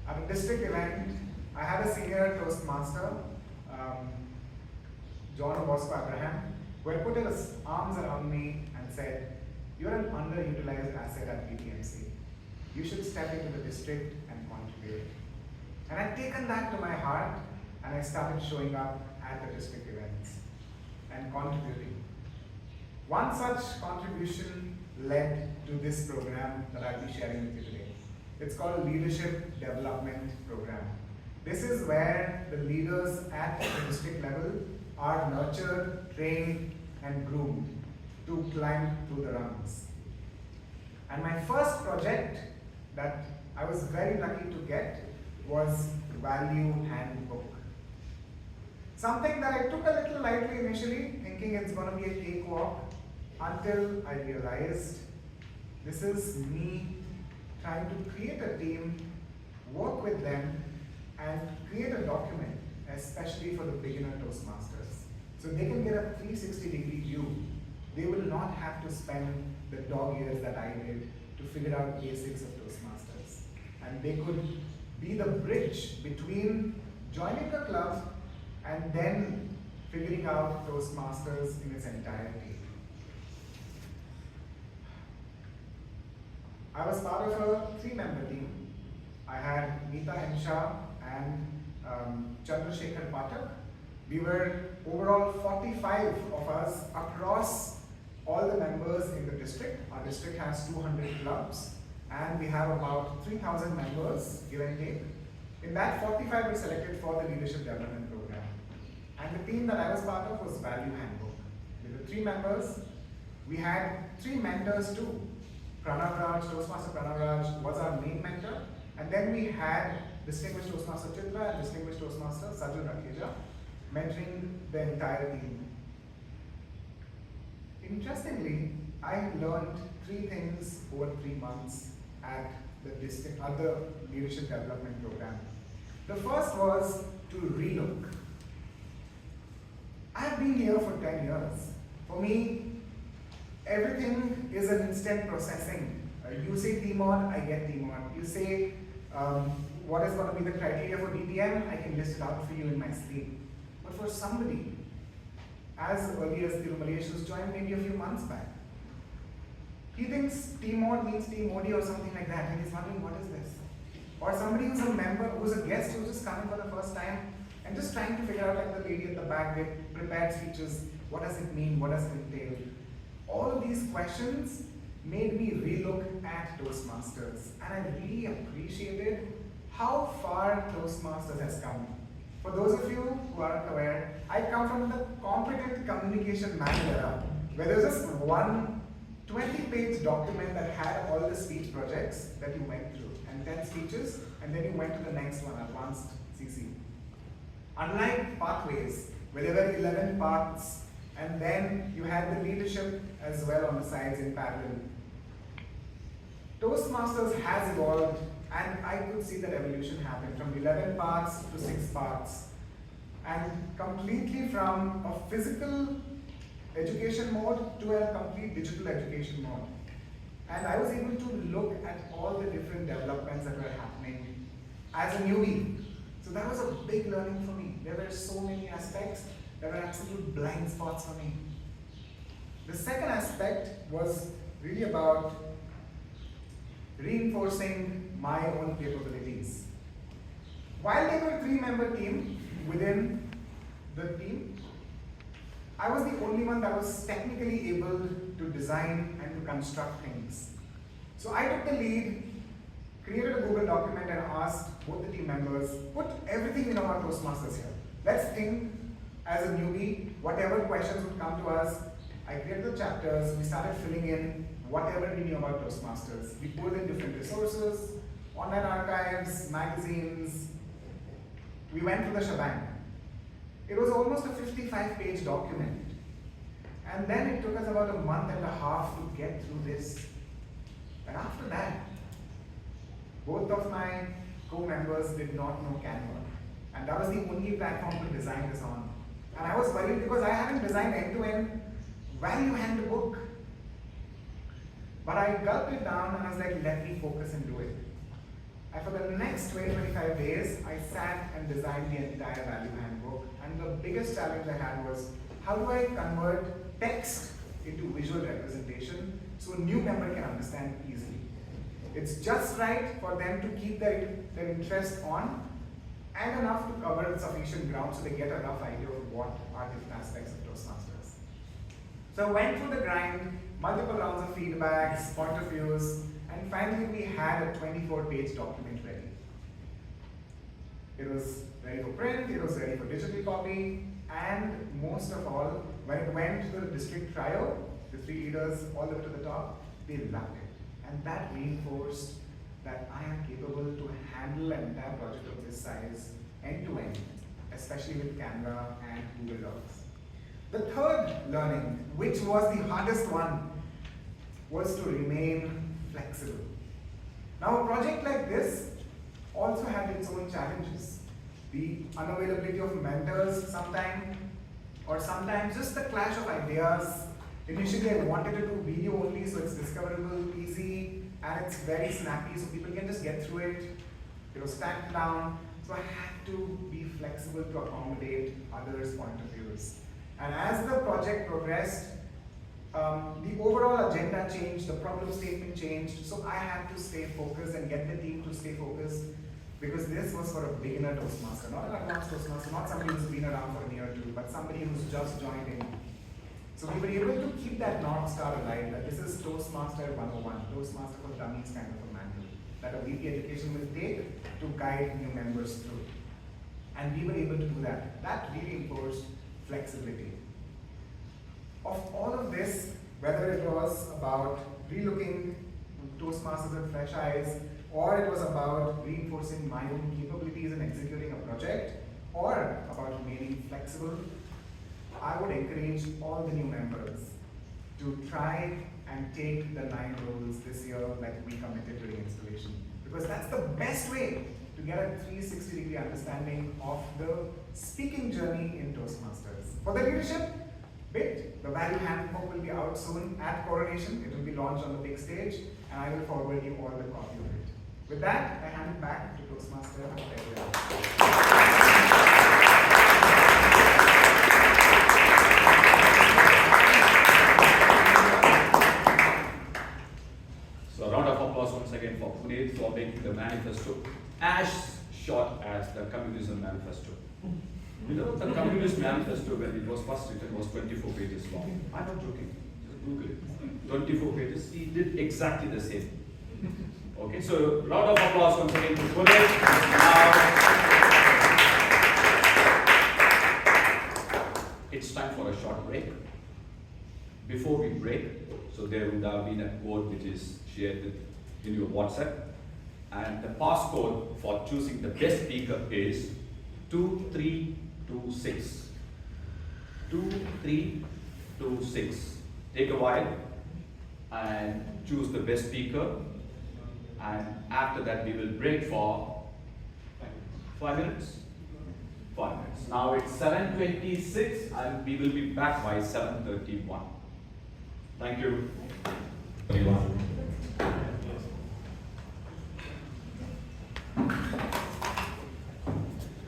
at a district event, I had a senior Toastmaster, John Bosco Abraham, who had put his arms around me and said, you're an underutilized asset at PTMC. You should step into the district and contribute. And I've taken that to my heart, and I started showing up at the district events and contributing. One such contribution led to this program that I'll be sharing with you today. It's called Leadership Development Program. This is where the leaders at the district level are nurtured, trained, and groomed to climb through the rungs. And my first project that I was very lucky to get was Value Handbook. Something that I took a little lightly initially, thinking it's going to be a cakewalk, until I realized this is me trying to create a team, work with them, and create a document, especially for the beginner Toastmasters. So they can get a 360-degree view. They will not have to spend the dog years that I did to figure out basics of Toastmasters. And they could be the bridge between joining the club and then figuring out Toastmasters in its entirety. I was part of a 3-member team. I had Meeta M. Shah and Chandrasekhar Pathak. We were overall 45 of us across all the members in the district. Our district has 200 clubs, and we have about 3,000 members, give and take. In that, 45 were selected for the Leadership Development Program. And the team that I was part of was Value Handbook. There were 3 members. We had 3 mentors too. Pranav Raj, Toastmaster Pranav Raj was our main mentor. And then we had Distinguished Toastmaster Chitra and Distinguished Toastmaster Sajal Rakeja mentoring the entire team. Interestingly, I learned 3 things over 3 months at the district other leadership development program. The first was to relook. I've been here for 10 years. For me, everything is an instant processing. You say TMOD, I get TMOD. You say what is going to be the criteria for DTM, I can list it out for you in my sleep. But for somebody, as early as Tirumalesh, who's joined maybe a few months back, he thinks TMOD means TMOD or something like that, and he's wondering, what is this? Or somebody who's a member, who's a guest, who's just coming for the first time, and just trying to figure out, like the lady at the back with prepared speeches, what does it mean, what does it entail? All of these questions made me relook at Toastmasters, and I really appreciated how far Toastmasters has come. For those of you who aren't aware, I come from the competent communication manual era, where there's just one 20-page document that had all the speech projects that you went through, and 10 speeches, and then you went to the next one, advanced CC. Unlike pathways, where there were 11 paths, and then you had the leadership as well on the sides in parallel. Toastmasters has evolved, and I could see that evolution happen from 11 paths to 6 paths, and completely from a physical education mode to a complete digital education mode. And I was able to look at all the different developments that were happening as a newbie. So that was a big learning for me. There were so many aspects that were absolute blind spots for me. The second aspect was really about reinforcing my own capabilities. While they were a 3-member team within the team, I was the only one that was technically able to design and to construct things. So I took the lead, created a Google document, and asked both the team members, put everything in our Toastmasters here. Let's think as a newbie, whatever questions would come to us. I created the chapters, we started filling in whatever we knew about Toastmasters. We pulled in different resources, online archives, magazines. We went through the shebang. It was almost a 55-page document. And then it took us about a month and a half to get through this. And after that, both of my co-members did not know Canva. And that was the only platform to design this on. And I was worried because I hadn't designed end-to-end value handbook. But I gulped it down and I was like, let me focus and do it. And for the next 20-25 days, I sat and designed the entire value handbook. And the biggest challenge I had was, how do I convert text into visual representation so a new member can understand easily? It's just right for them to keep their interest on and enough to cover sufficient ground so they get a rough idea of what are different aspects of Toastmasters. So I went through the grind, multiple rounds of feedbacks, point of views, and finally we had a 24-page document ready. It was ready for print, it was ready for digital copy, and most of all, when it went to the district trio, the 3 leaders all the way to the top, they loved it. And that reinforced that I am capable to handle an entire project of this size end-to-end, especially with Canva and Google Docs. The third learning, which was the hardest one, was to remain flexible. Now, a project like this also had its own challenges. The unavailability of mentors sometimes, or sometimes just the clash of ideas. Initially, I wanted to do video only, so it's discoverable, easy, and it's very snappy, so people can just get through it. It was stacked down, so I had to be flexible to accommodate others' point of views. And as the project progressed, the overall agenda changed, the problem statement changed, so I had to stay focused and get the team to stay focused, because this was for a beginner Toastmaster, not an advanced Toastmaster, not somebody who's been around for a year or two, but somebody who's just joined in. So we were able to keep that North Star alive, that this is Toastmaster 101, Toastmaster for Dummies kind of a manual, that a VP education will take to guide new members through. And we were able to do that. That really enforced flexibility. Of all of this, whether it was about relooking Toastmasters with fresh eyes, or it was about reinforcing my own capabilities in executing a project, or about remaining flexible, I would encourage all the new members to try and take the 9 roles this year like we committed during installation. Because that's the best way to get a 360-degree understanding of the speaking journey in Toastmasters. For the leadership bit, the value handbook will be out soon at Coronation. It will be launched on the big stage, and I will forward you all the copy of it. With that, I hand it back to Toastmaster Abhay. So a round of applause once again for Puneeth for making the manifesto as short as the Communism Manifesto. You know, the Communist Manifesto, when it was first written, was 24 pages long. I'm not joking. Just Google it. 24 pages. He did exactly the same. Okay, so round of applause once again to Puneeth. It's time for a short break. Before we break, so there would have been a code which is shared in your WhatsApp, and the passcode for choosing the best speaker is 2326. 2326. Take a while and choose the best speaker, and after that we will break for 5 minutes. 5 minutes. Now it's 7:26 and we will be back by 7:31. Thank you.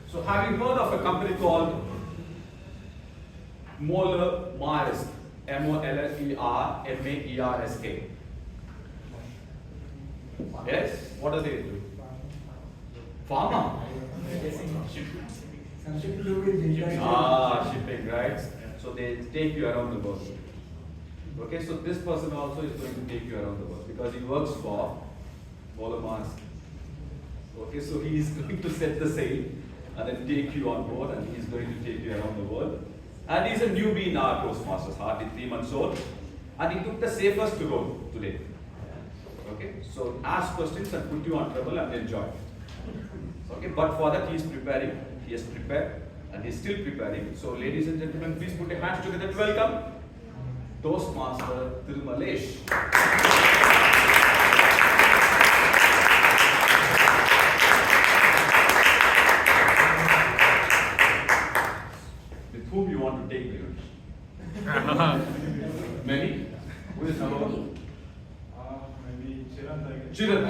So have you heard of a company called Muralidharan? Mollermarsk. Yes? What do they do? Pharma? Shipping, right? So they take you around the world. Okay, so this person also is going to take you around the world because he works for Muralidharan. Okay, so he is going to set the sail and then take you on board, and he is going to take you around the world. And he's a newbie in our Toastmasters, hardly 3 months old, and he took the safest role today. Okay, so ask questions and put you on trouble and enjoy. Okay, but for that he is preparing, he has prepared, and he is still preparing. So ladies and gentlemen, please put your hands together to welcome Toastmaster Tirumalesh. With whom you want to take the Many? Who is number one? Maybe Chiran. Chiran.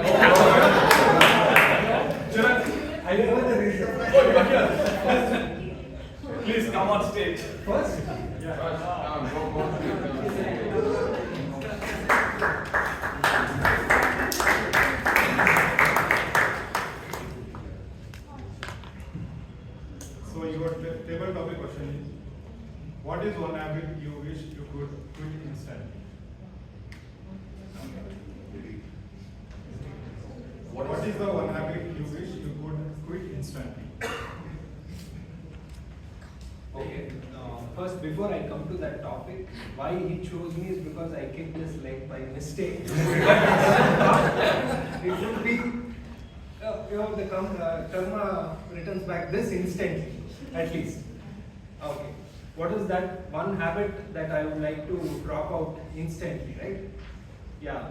Chiran, I know the reason. Oh, you are here. Please come on stage. First? Yeah. So your table topic question is, what is one habit you wish you could quit instantly? What is the one habit you wish you could quit instantly? Okay, first before I come to that topic, why he chose me is because I kicked his leg by mistake. It would be, the karma returns back this instantly, at least. Okay, what is that one habit that I would like to drop out instantly, right? Yeah,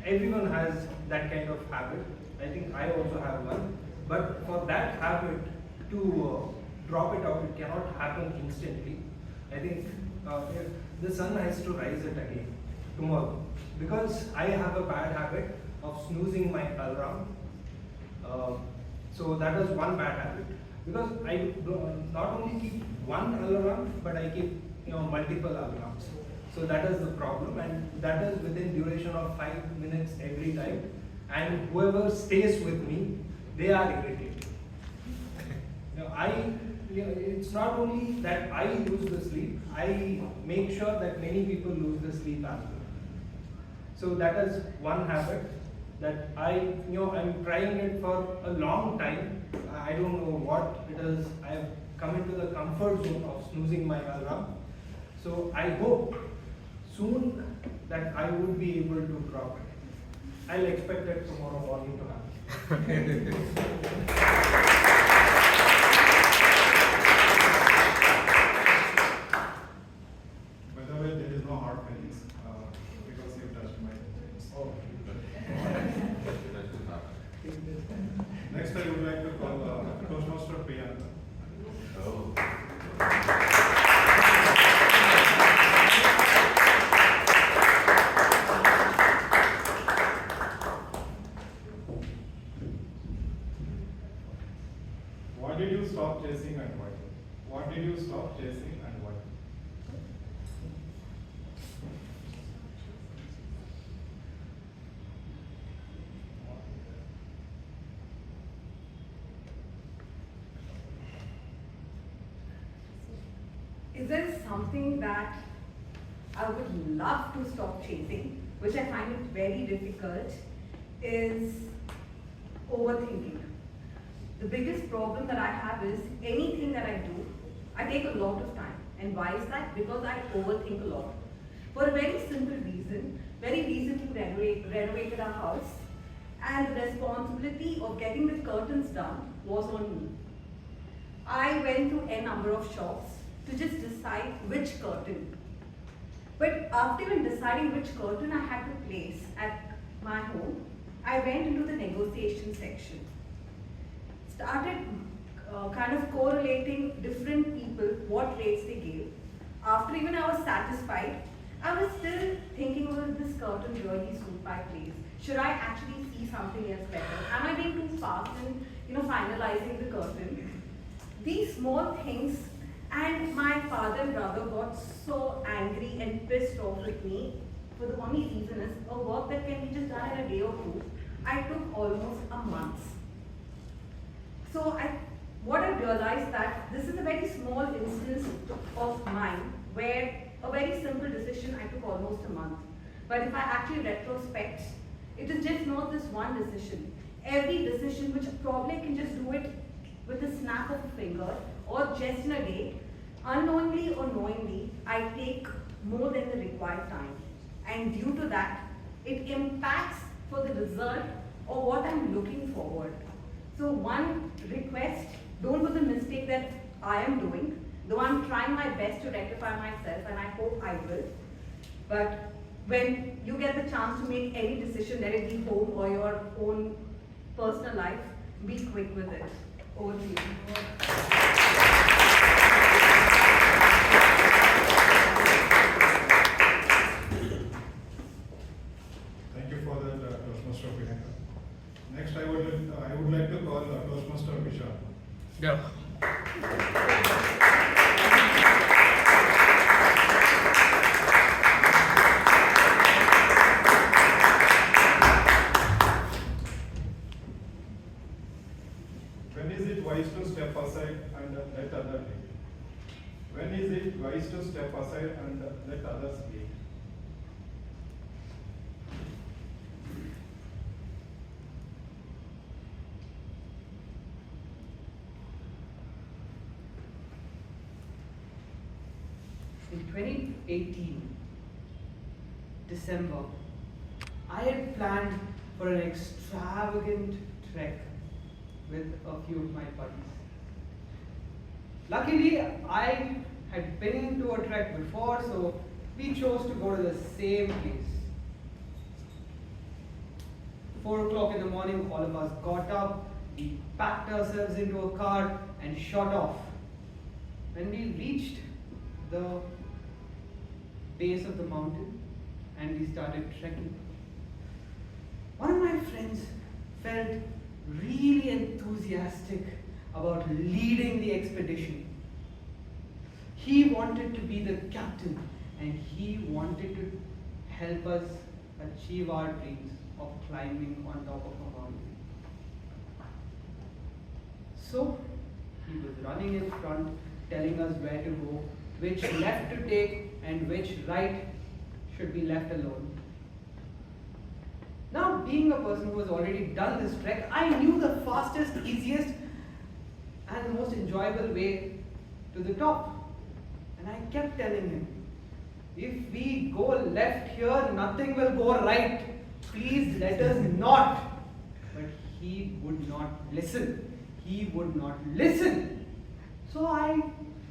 everyone has that kind of habit. I think I also have one. But for that habit to drop it out, it cannot happen instantly. I think the sun has to rise it again tomorrow. Because I have a bad habit of snoozing my alarm. So that is one bad habit. Because I not only keep one alarm, but I keep multiple alarms. So that is the problem, and that is within duration of 5 minutes every time. And whoever stays with me, they are irritated. It's not only that I lose the sleep, I make sure that many people lose the sleep as well. So that is one habit that I'm trying it for a long time. I don't know what it is. I have come into the comfort zone of snoozing my alarm. So I hope soon that I would be able to drop it. I'll expect it tomorrow morning to happen. By the way, there is no hard feeling. something that I would love to stop chasing, which I find it very difficult, is overthinking. The biggest problem that I have is anything that I do, I take a lot of time. And why is that? Because I overthink a lot. For a very simple reason, very recently renovated our house, and the responsibility of getting the curtains done was on me. I went to a number of shops to just decide which curtain. But after even deciding which curtain I had to place at my home, I went into the negotiation section. Started kind of correlating different people, what rates they gave. After even I was satisfied, I was still thinking, will this curtain really suit my place? Should I actually see something else better? Am I being too fast in finalizing the curtain? These small things, and my father and brother got so angry and pissed off with me for the only reason is a work that can be just done in a day or two. I took almost a month. So what I realized that this is a very small instance of mine where a very simple decision I took almost a month. But if I actually retrospect, it is just not this one decision. Every decision which probably I can just do it with a snap of a finger or just in a day, unknowingly or knowingly, I take more than the required time. And due to that, it impacts for the result or what I'm looking forward. So one request, don't do the mistake that I am doing, though I'm trying my best to rectify myself and I hope I will. But when you get the chance to make any decision, let it be home or your own personal life, be quick with it. Over to you. Thank you for that, Toastmaster Abhinava. Next, I would like to call Toastmaster Basha. Yeah. When is it wise to step aside and let others lead? When is it wise to step aside and let others lead? In 2018, December, I had planned for an extravagant trek with a few of my buddies. Luckily, I had been to a trek before, so we chose to go to the same place. 4 o'clock in the morning, all of us got up, we packed ourselves into a car and shot off. When we reached the base of the mountain and we started trekking, one of my friends felt really enthusiastic about leading the expedition. He wanted to be the captain and he wanted to help us achieve our dreams of climbing on top of a mountain. So he was running in front, telling us where to go, which left to take and which right should be left alone. Now, being a person who has already done this trek, I knew the fastest, easiest and the most enjoyable way to the top. And I kept telling him, if we go left here, nothing will go right. Please let us not. But he would not listen. He would not listen. So I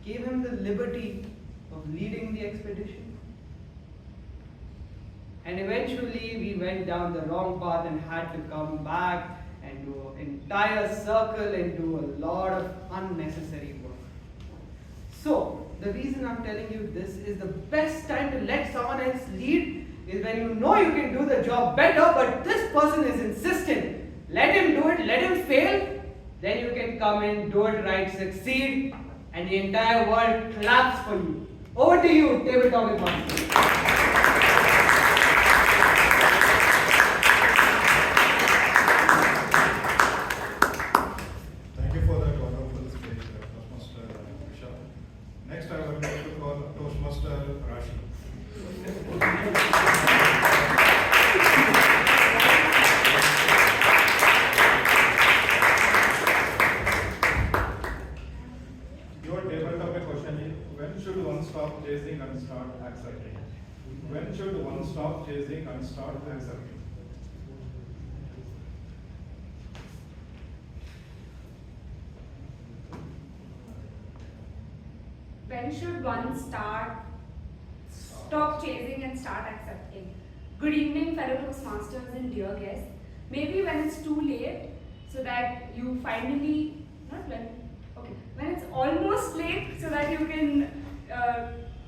gave him the liberty of leading the expedition. And eventually we went down the wrong path and had to come back and do an entire circle and do a lot of unnecessary work. So, the reason I'm telling you this is the best time to let someone else lead is when you know you can do the job better, but this person is insistent. Let him do it, let him fail, then you can come in, do it right, succeed, and the entire world claps for you. Over to you, tabletop master. Thank you for that wonderful speech, Toastmaster Basha. Next, I would like to call Toastmaster stop chasing and start answering. When should one stop chasing and start accepting? Good evening, fellow Toastmasters and dear guests. Maybe when it's too late, so that you finally, when it's almost late, so that you can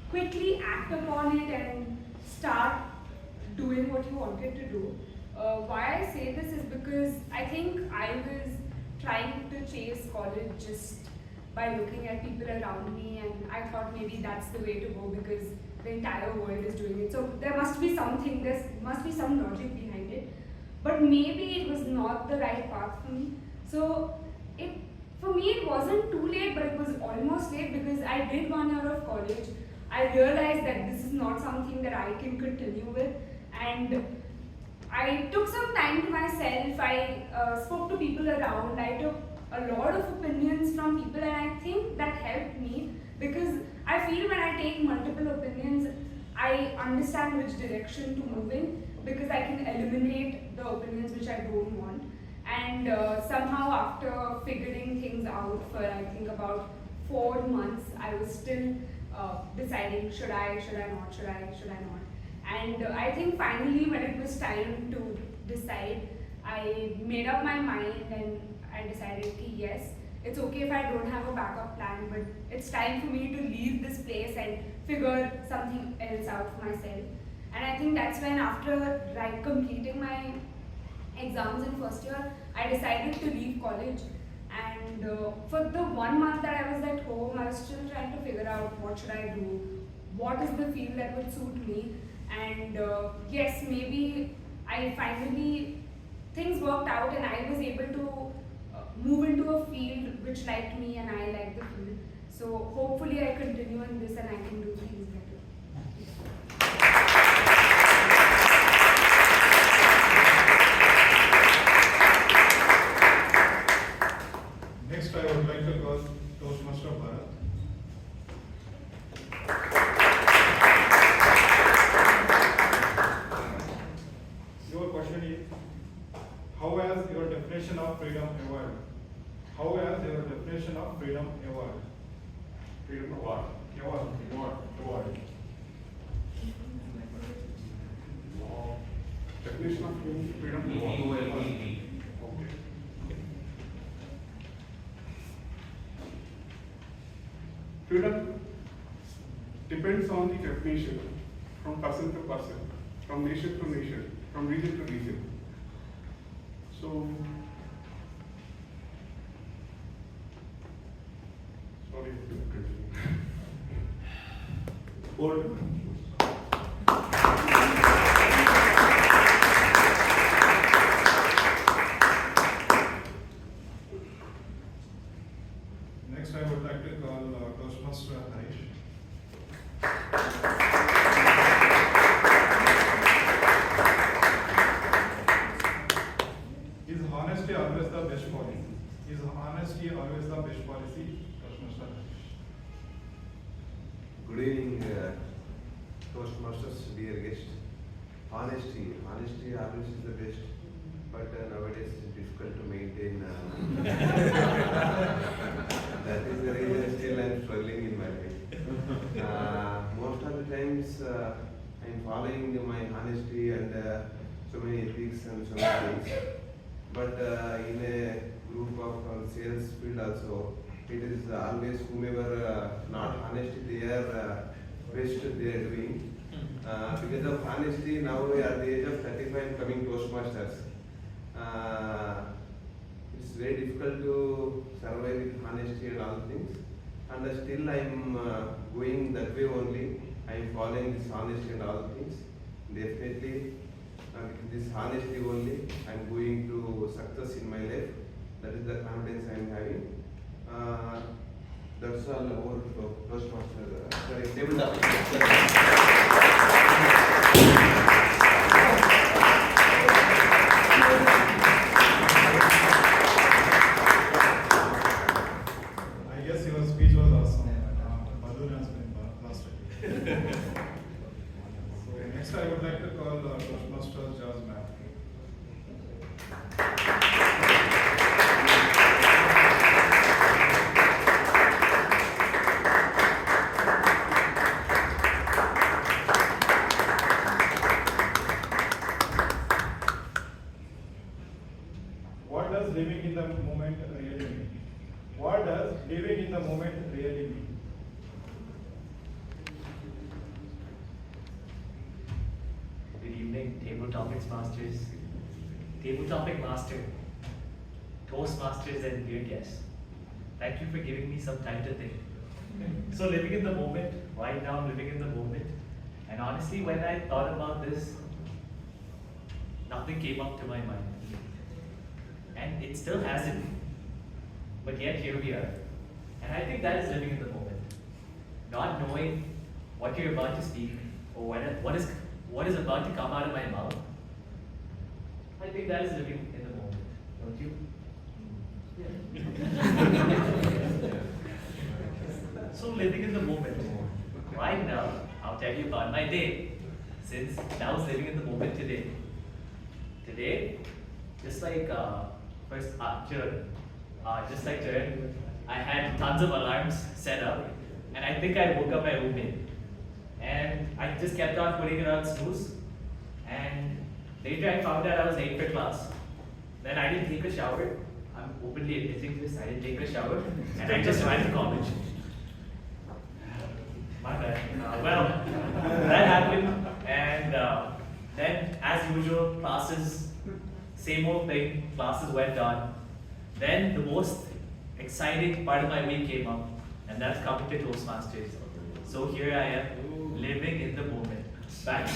quickly act upon it and start doing what you wanted to do. Why I say this is because I think I was trying to chase college just by looking at people around me, and I thought maybe that's the way to go because the entire world is doing it. So there must be something, there must be some logic behind it. But maybe it was not the right path for me. So for me it wasn't too late, but it was almost late because I did 1 year of college. I realized that this is not something that I can continue with, and I took some time to myself. I spoke to people around. I took a lot of opinions from people, and I think that helped me because I feel when I take multiple opinions, I understand which direction to move in because I can eliminate the opinions which I don't want. And somehow after figuring things out for I think about 4 months, I was still deciding should I not. And I think finally when it was time to decide, I made up my mind and I decided that yes, it's okay if I don't have a backup plan, but it's time for me to leave this place and figure something else out for myself. And I think that's when after completing my exams in first year, I decided to leave college. And for the 1 month that I was at home, I was still trying to figure out what should I do, what is the field that would suit me. And yes, maybe I finally, things worked out and I was able to move into a field which liked me and I liked the field. So hopefully I continue in this and I can do things better. Next, I would like to call Toastmaster Bharat. Your question is, how has your definition of freedom evolved? How has your definition of freedom evolved? Freedom of what? Evolved. Definition of freedom evolved. Okay. Freedom depends on the definition from person to person, from nation to nation, from region to region. So, sorry. Hold. Next, I would like to call Toastmaster Harish. Is honesty always the best policy? Is honesty always the best policy? Toastmaster Harish. Good evening, Toastmasters, dear guest. Honesty always is the best, but nowadays it's difficult to maintain. That is the reason still I'm struggling in my life. Most of the times I'm following my honesty and so many ethics and so many things. But in a group of sales field also, it is always whomever not honest, they are best they are doing. Because of honesty, now we are at the age of 35 coming Toastmasters. It's very difficult to survive with honesty and all things. And still I am going that way only. I am following this honesty and all things. Definitely, with this honesty only, I am going to success in my life. That is the confidence I am having. That's all about Toastmasters. Sorry, table up. I guess your speech was awesome. Balloon has been blasted. So next I would like to does living in the moment really mean? What does living in the moment really mean? Good evening, Table Topics Masters, Table Topic Master, Toastmasters and dear guests. Thank you for giving me some time to think. So living in the moment, right now I'm living in the moment. And honestly, when I thought about this, nothing came up to my mind. And it still hasn't. But yet here we are. And I think that is living in the moment. Not knowing what you're about to speak or what is about to come out of my mouth. I think that is living in the moment, don't you? So living in the moment. Right now, I'll tell you about my day. Since I was living in the moment today. Today, just like just like Jared, I had tons of alarms set up, and I think I woke up my roommate. And I just kept on putting it on snooze, and later I found out I was late for class. Then I didn't take a shower. I'm openly admitting this. I didn't take a shower, and I just ran to college. My bad. Well, that happened, and then, as usual, classes, same old thing, classes went on. Then the most exciting part of my week came up, and that's coming to Toastmasters. So here I am, living in the moment. Back.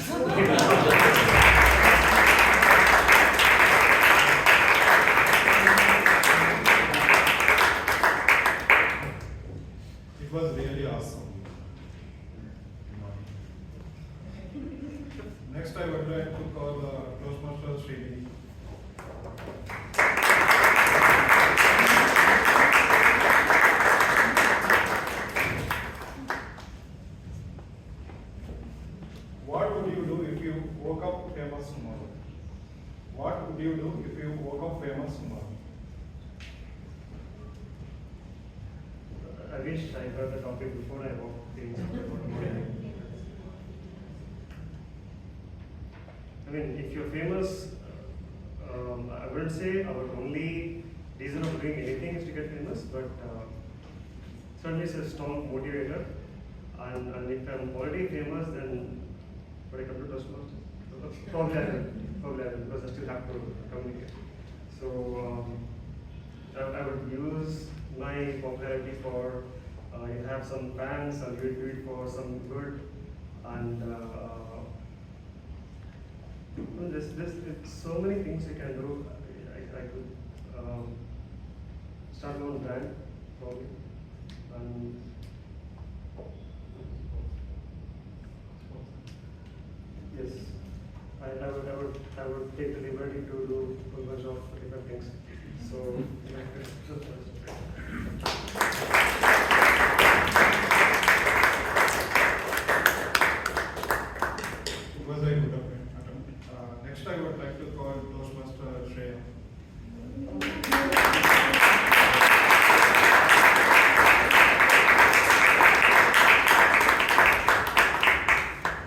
It was really awesome. Next, I would like to call the Toastmasters Shetty. What would you do if you woke up famous tomorrow? What would you do if you woke up famous tomorrow? I wish I heard the topic before I walked in. I mean, if you're famous, I wouldn't say our only reason of doing anything is to get famous, but certainly it's a strong motivator. And if I'm already famous, then would I come to Toastmasters? Probably I will, because I still have to communicate. So I would use my popularity for have some fans, and do it for some good, and there's so many things you can do. I could start my own brand, probably, and yes, I would take the liberty to do a bunch of different things. So. It was a good attempt. Next, I would like to call Toastmaster Shreya.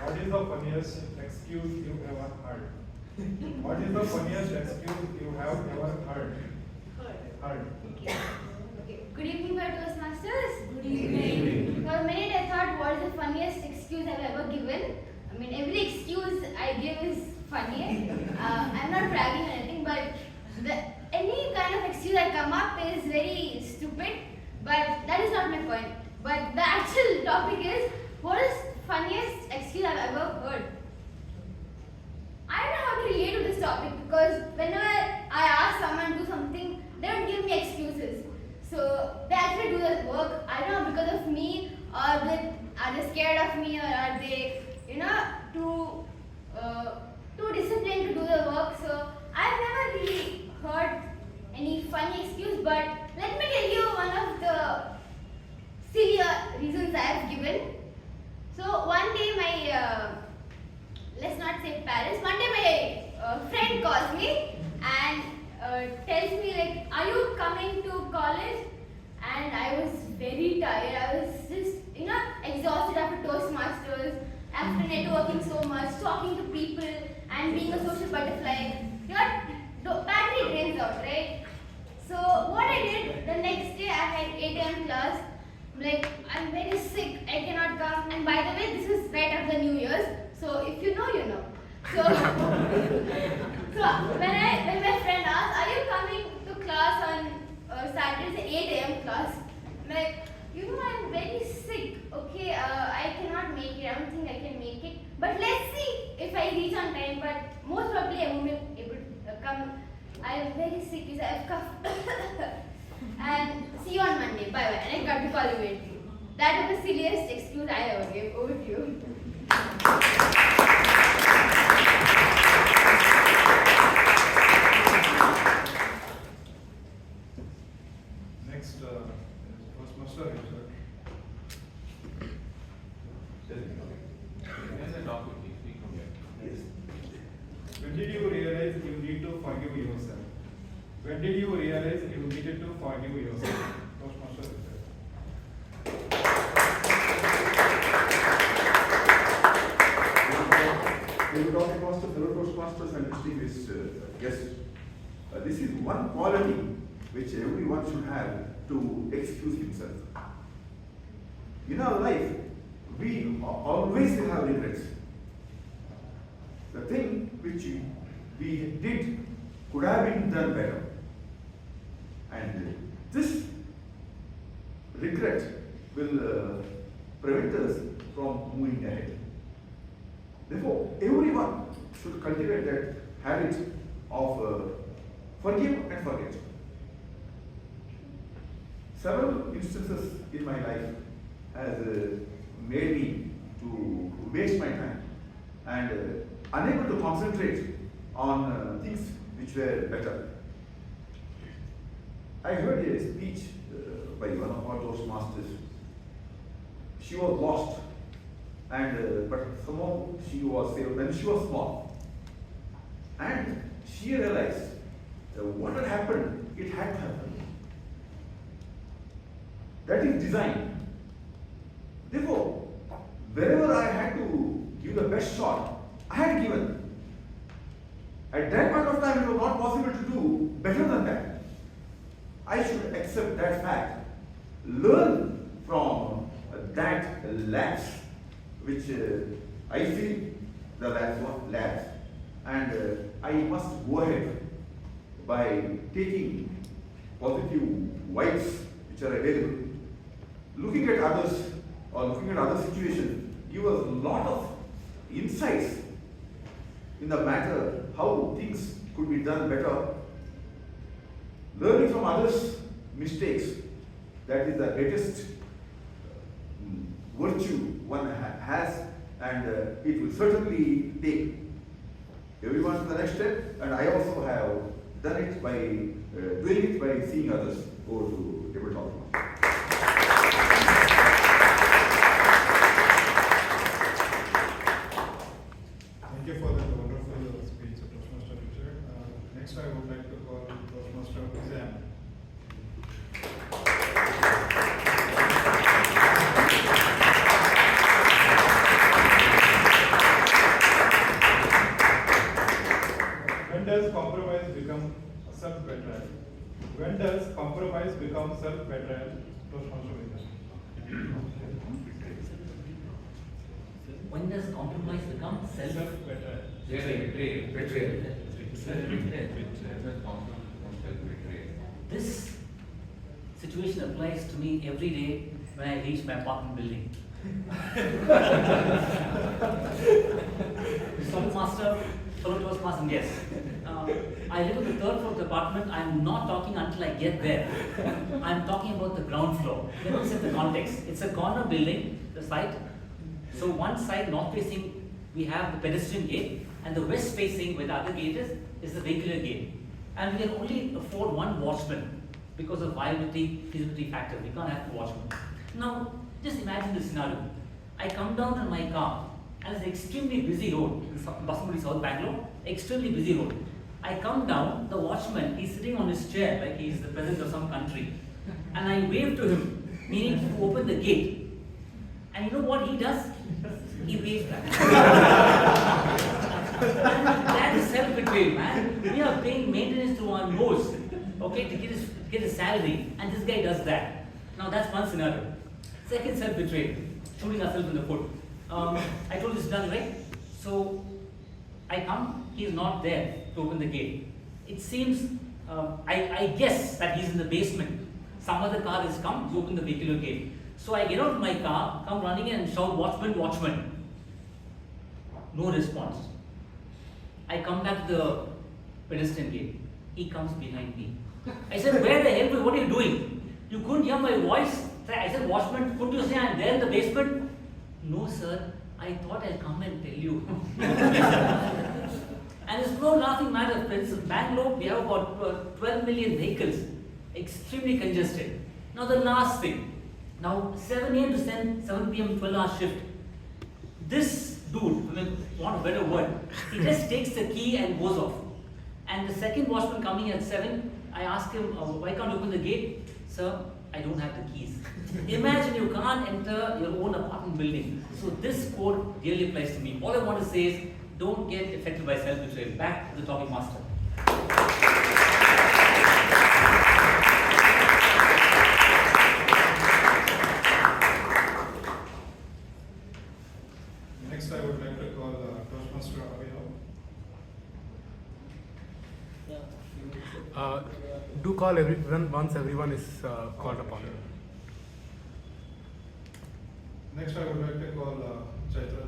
What is the funniest excuse you ever heard? What is the funniest excuse you have ever heard? Okay. Good evening, my Toastmasters. Good evening. For a minute, I thought, what is the funniest excuse I've ever given? I mean, every excuse I give is funny. I'm not bragging or anything, but any kind of excuse I come up is very stupid. But that is not my point. But the actual topic is, what is funniest excuse I've ever heard? I don't know how to relate to this topic, because whenever I ask someone to do something, they don't give me excuses. So they actually do their work. I don't know, because of me, or are they scared of me, or are they, too disciplined to do the work. So I've never really heard any funny excuse, but let me tell you one of the sillier reasons I have given. So one day my, let's not say parents, one day my friend calls me and tells me like, are you coming to college? And I was very tired. I was just, exhausted after Toastmasters, after networking so much, talking to people and being a social butterfly. Your battery drains out, right? I'm very sick, I have cough. And see you on Monday, bye bye. And I got to call immediately. That was the silliest excuse I ever gave. Over to you. Next, Toastmaster. When did you realize you need to forgive yourself? When did you realize you needed to forgive yourself? Toastmaster. When you talk across the fellow Toastmasters and distinguished guests, this is one quality which everyone should have to excuse himself. In our life, we always have regrets. The thing which we did could have been done better. And this regret will prevent us from moving ahead. Therefore, everyone should cultivate that habit of forgive and forget. Several instances in my life has made me to waste my time and unable to concentrate on things which were better. I heard a speech by one of our Toastmasters. She was lost, and but somehow she was saved when she was small. And she realized what had happened, it had to happen. That is design. Therefore, wherever I had to give the best shot, I had given. At that point of time, it was not possible to do better than that. I should accept that fact, learn from that lapse, which I feel the lapse was lapse, and I must go ahead by taking positive vibes which are available. Looking at others or looking at other situations give us a lot of insights in the matter how things could be done better. Learning from others' mistakes, that is the greatest virtue one has, and it will certainly take everyone to the next step. And I also have done it by doing it by seeing others go to table talk. Thank you for that wonderful speech, Toastmaster Richard. Next, I would like to call Toastmaster Exam. When does compromise become self-betrayal? When does compromise become self-betrayal? Toastmaster Exam. When does compromise become self-betrayal? Betrayal. This situation applies to me every day when I reach my apartment building. Toastmaster, fellow Toastmaster, yes. I live on the third floor of the apartment. I'm not talking until I get there. I'm talking about the ground floor. Let me set the context. It's a corner building, the site. So one side, north facing, we have the pedestrian gate, and the west facing, where the other gate is the vehicular gate. And we can only afford one watchman because of viability, feasibility factor. We can't have two watchmen. Now, just imagine this scenario. I come down in my car, and it's an extremely busy road in Basmati, South Bangalore, extremely busy road. I come down, the watchman, he's sitting on his chair like he's the president of some country. And I wave to him, meaning to open the gate. And you know what he does? He waves back. That is self-betrayal, man. We are paying maintenance to our nose, okay, to get his salary, and this guy does that. Now that's one scenario. Second, self-betrayal, shooting ourselves in the foot. I told you this done, right? So I come, he's not there to open the gate. It seems, I guess that he's in the basement. Some other car has come to open the vehicular gate. So I get out of my car, come running in and shout, "Watchman, watchman." No response. I come back to pedestrian gate. He comes behind me. I said, where the hell, what are you doing? You couldn't hear my voice. I said, watchman, couldn't you say I'm there in the basement? No, sir. I thought I'll come and tell you. And it's no laughing matter, friends. In Bangalore, we have about 12 million vehicles. Extremely congested. Now the last thing. Now 7 a.m. to 7 p.m. 12-hour shift. This dude, want a better word, he just takes the key and goes off. And the second watchman coming at 7, I asked him, why can't you open the gate? Sir, I don't have the keys. Imagine you can't enter your own apartment building. So this quote really applies to me. All I want to say is, don't get affected by self-betrayal. Back to the topic master. Next, I would like to call Toastmaster Abhinava. Do call everyone once everyone is called upon. Next, I would like to call Chaitra.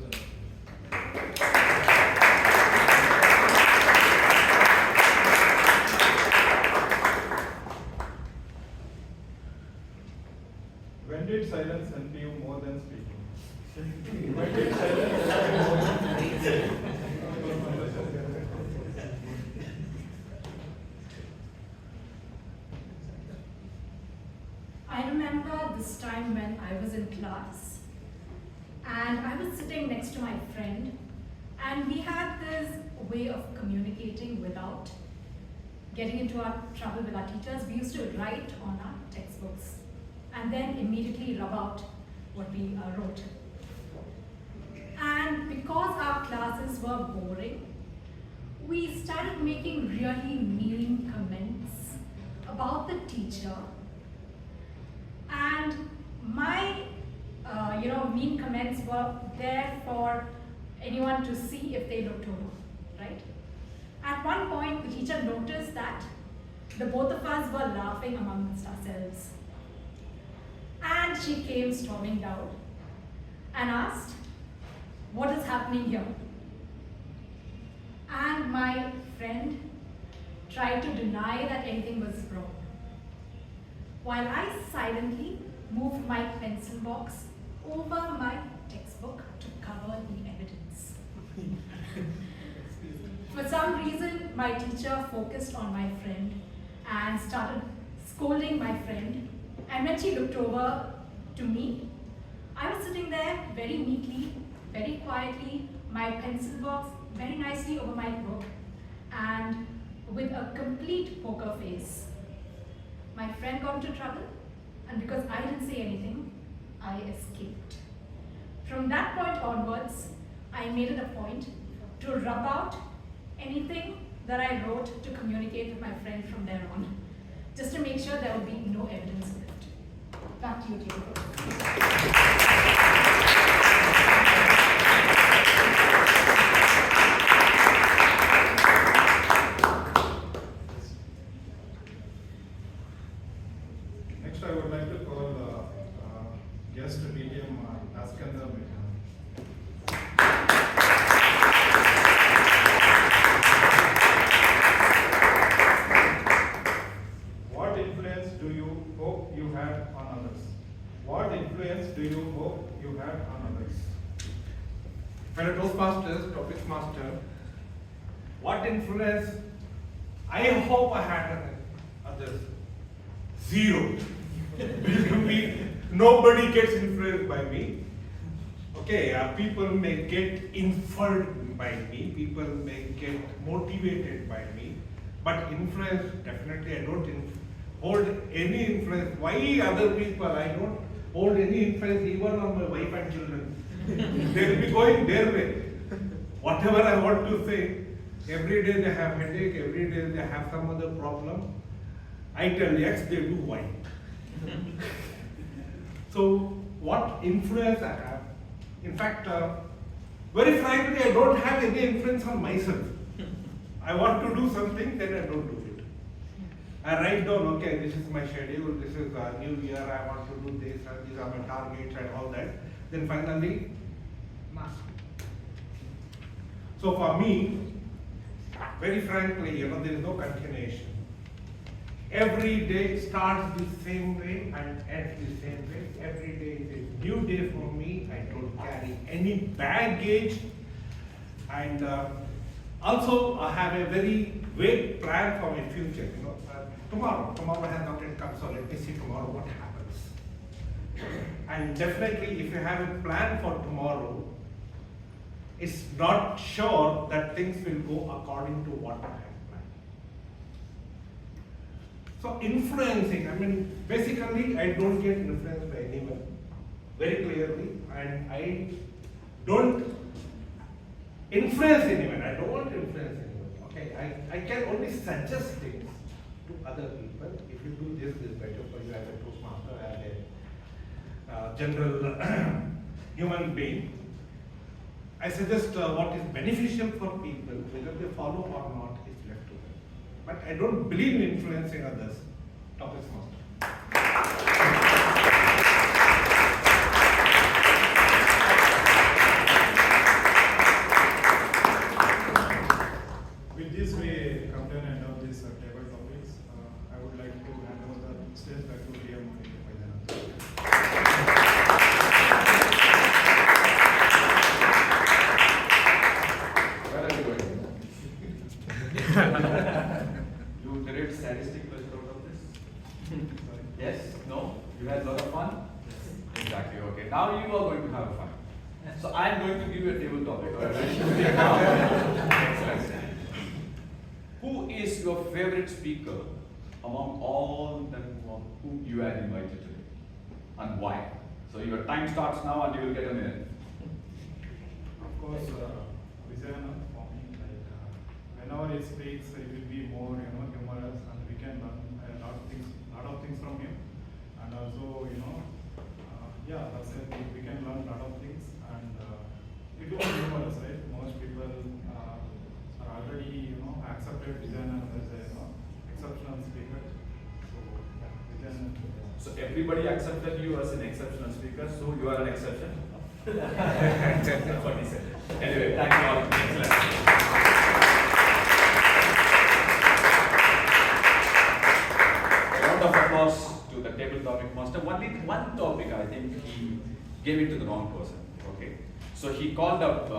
When did silence help you more than speaking? When did silence help you more than speaking? I remember this time when I was in class and I was sitting next to my friend and we had this way of communicating without getting into our trouble with our teachers. We used to write on our textbooks and then immediately rub out what we wrote. And because our classes were boring, we started making really mean comments about the teacher. And my mean comments were there for anyone to see if they looked over, right? At one point, the teacher noticed that the both of us were laughing amongst ourselves. And she came storming down and asked, what is happening here? And my friend tried to deny that anything was wrong, while I silently moved my pencil box over my textbook to cover the evidence. For some reason, my teacher focused on my friend and started scolding my friend. And when she looked over to me, I was sitting there very neatly, very quietly, my pencil box very nicely over my book, and with a complete poker face. My friend got into trouble, and because I didn't say anything, I escaped. From that point onwards, I made it a point to rub out anything that I wrote to communicate with my friend from there on, just to make sure there would be no evidence of it. Back to you, Yeligar. Next, I would like to call guest PM Askandar. What influence do you hope you had on others? What influence do you hope you had on others? Fellow Toastmasters, Topic Master, what influence I hope I had on others? Zero. Believe me, nobody gets influenced by me. Okay, people may get inferred by me, people may get motivated by me, but influence, definitely I don't hold any influence. Why other people? I don't hold any influence even on my wife and children. They'll be going their way. Whatever I want to say, every day they have headache, every day they have some other problem. I tell X, they do Y. So, what influence I have? In fact, very frankly, I don't have any influence on myself. I want to do something, then I don't do it. I write down, okay, this is my schedule, this is a new year, I want to do this, and these are my targets and all that. Then finally, so for me, very frankly, there is no continuation. Every day starts the same way and ends the same way. Every day is a new day for me. I don't carry any baggage. And also, I have a very vague plan for my future. Tomorrow has not yet come, so let me see tomorrow what happens. And definitely, if you have a plan for tomorrow, it's not sure that things will go according to what I have planned. So influencing, basically I don't get influenced by anyone, very clearly, and I don't influence anyone. I don't want to influence anyone. Okay, I can only suggest things to other people. If you do this is better for you as a Toastmaster, as a general human being. I suggest what is beneficial for people, whether they follow or not, is left to them. But I don't believe in influencing others. Topics master. With this, we come to an end of this table topics. I would like to hand over the stage back to PM Vaidyanathan. Where are you going? You derived statistic pleasure out of this? Yes? No? You had a lot of fun? Exactly, okay. Now you are going to have fun. So I am going to give you a table topic. Excellent. Who is your favorite speaker among all them whom you had invited today? And why? So your time starts now and you will get a minute. Of course, Vaidyanathan, for me, whenever he speaks, it will be more, humorous, and we can learn a lot of things from him. And also, that's it. We can learn a lot of things, and it will be humorous, right? Most people are already, accepted Vaidyanathan as a exceptional speaker. So, yeah, Vaidyanathan. So everybody accepted you as an exceptional speaker, so you are an exception? That's what he said. Anyway, thank you all. Excellent. A round of applause to the table topic master. Only one topic, I think he gave it to the wrong person. Okay. So he called up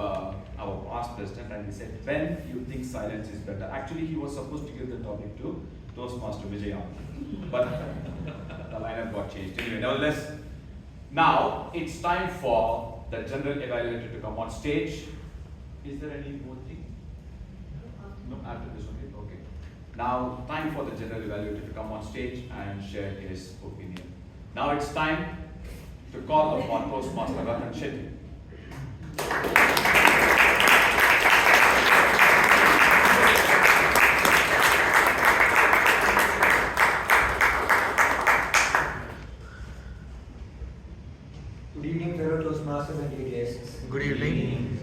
our past president and he said, when you think silence is better. Actually, he was supposed to give the topic to Toastmaster Vaidyanathan. But the lineup got changed. Anyway, nevertheless, now it's time for the general evaluator to come on stage. Is there any more thing? No, after this one. Okay. Now, time for the general evaluator to come on stage and share his opinion. Now it's time to call upon Toastmaster Ratan Shetty. Good evening, fellow Toastmasters and dear guests. Good evening.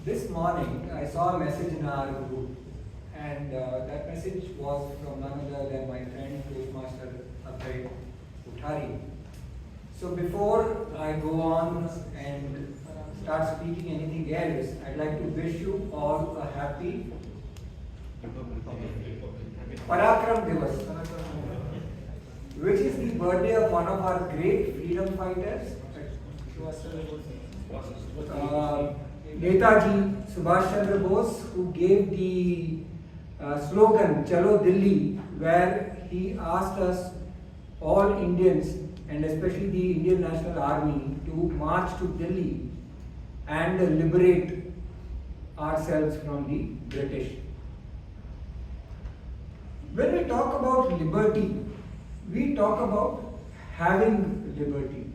This morning, I saw a message in our group, and that message was from none other than my friend Toastmaster Abhay Kothari. So before I go on and start speaking anything else, I'd like to wish you all a happy Parakram Divas, which is the birthday of one of our great freedom fighters, Netaji Subhash Chandra Bose, who gave the slogan Chalo Delhi, where he asked us all Indians and especially the Indian National Army to march to Delhi and liberate ourselves from the British. When we talk about liberty, we talk about having liberty,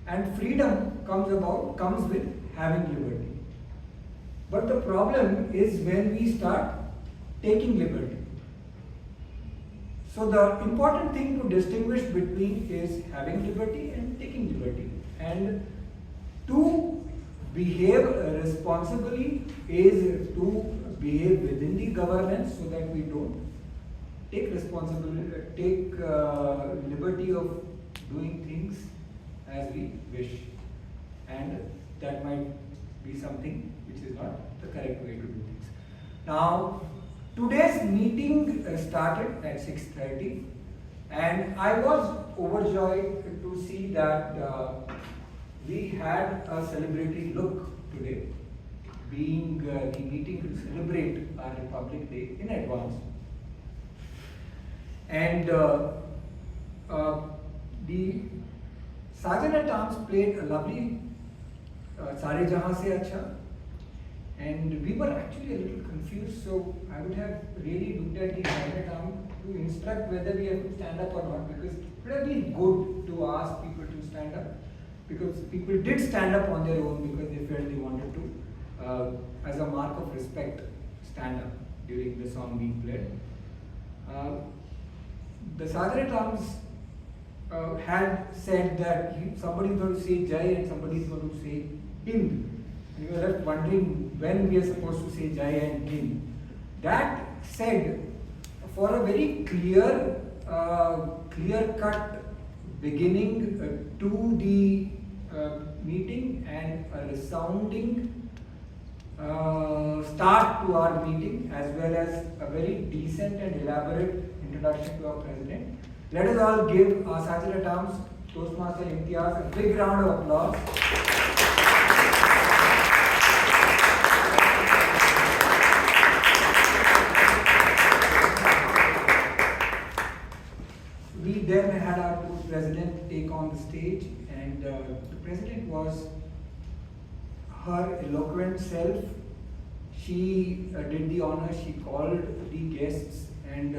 and freedom comes with having liberty. But the problem is when we start taking liberty. So the important thing to distinguish between is having liberty and taking liberty. And to behave responsibly is to behave within the governance so that we don't take liberty of doing things as we wish. And that might be something which is not the correct way to do things. Now, today's meeting started at 6:30, and I was overjoyed to see that we had a celebratory look today, being the meeting to celebrate our Republic Day in advance. And the Sergeant at Arms played a lovely Sare Jahan Se Acha, and we were actually a little confused, so I would have really looked at the Sergeant at Arms to instruct whether we have to stand up or not, because it would have been good to ask people to stand up, because people did stand up on their own because they felt they wanted to, as a mark of respect, stand up during the song being played. The Sergeant at Arms had said that somebody is going to say Jai and somebody is going to say Hind. And we were left wondering when we are supposed to say Jai and Hind. That said, for a very clear-cut beginning to the meeting and a resounding start to our meeting, as well as a very decent and elaborate introduction to our President, let us all give our Sergeant at Arms, Toastmaster Imtiaz, a big round of applause. We then had our President take on the stage, and the President was her eloquent self. She did the honor, she called the guests and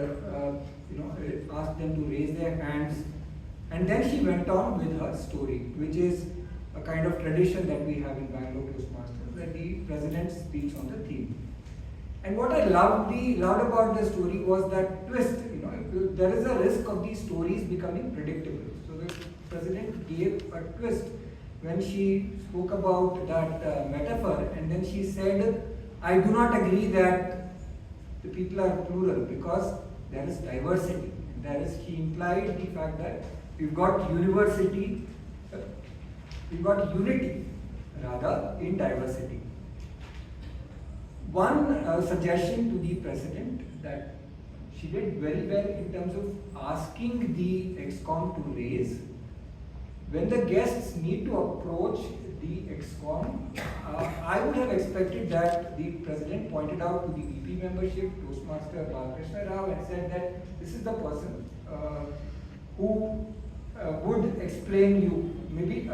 asked them to raise their hands, and then she went on with her story, which is a kind of tradition that we have in Bangalore Toastmasters, that the President speaks on the theme. And what I loved about the story was that twist. There is a risk of these stories becoming predictable. So the President gave a twist when she spoke about that metaphor, and then she said, I do not agree that the people are plural because there is diversity. She implied the fact that we've got unity rather in diversity. One suggestion to the President that she did very well in terms of asking the ExCom to raise. When the guests need to approach the ExCom, I would have expected that the President pointed out to the VP membership, Toastmaster Balakrishna Rao, and said that this is the person who would explain you. Maybe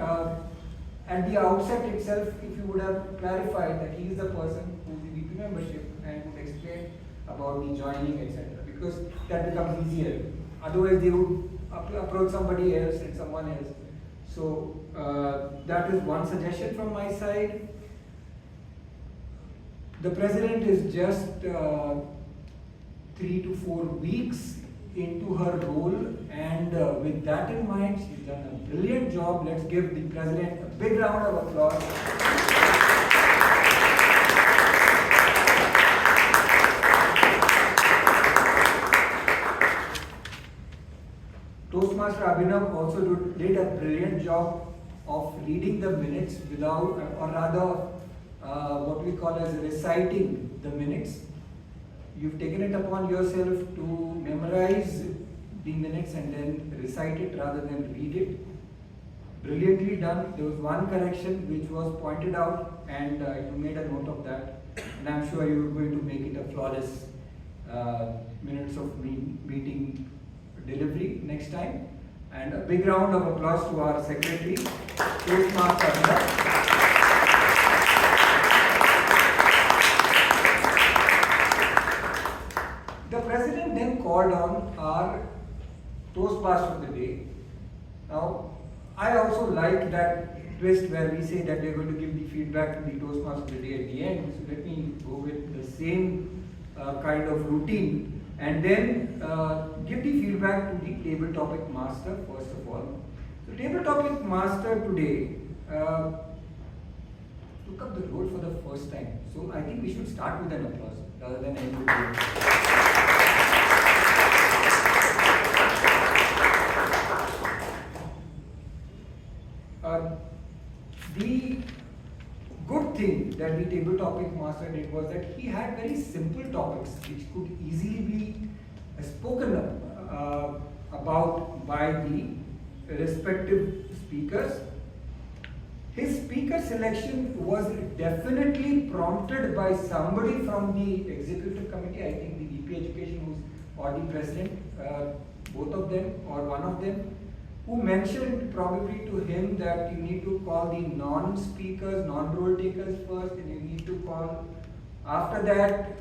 at the outset itself, if you would have clarified that he is the person who is the VP membership and would explain about the joining, etc. Because that becomes easier. Otherwise, they would approach somebody else and someone else. So that is one suggestion from my side. The President is just 3 to 4 weeks into her role, and with that in mind, she's done a brilliant job. Let's give the President a big round of applause. Toastmaster Abhinava also did a brilliant job of reading the minutes without, or rather, what we call as reciting the minutes. You've taken it upon yourself to memorize the minutes and then recite it rather than read it. Brilliantly done. There was one correction which was pointed out, and you made a note of that. And I'm sure you are going to make it a flawless minutes of meeting delivery next time. And a big round of applause to our Secretary, Toastmaster Abhinava. The President then called on our Toastmaster of the Day. Now, I also like that twist where we say that we're going to give the feedback to the Toastmaster of the Day at the end. So let me go with the same kind of routine and then give the feedback to the Table Topic Master first of all. The Table Topic Master today took up the role for the first time. So I think we should start with an applause rather than end with the good thing that the Table Topic Master Toastmaster did was that he had very simple topics which could easily be spoken about by the respective speakers. His speaker selection was definitely prompted by somebody from the executive committee, I think the VP Education or the president, both of them or one of them, who mentioned probably to him that you need to call the non-speakers, non-role takers first, and you need to call after that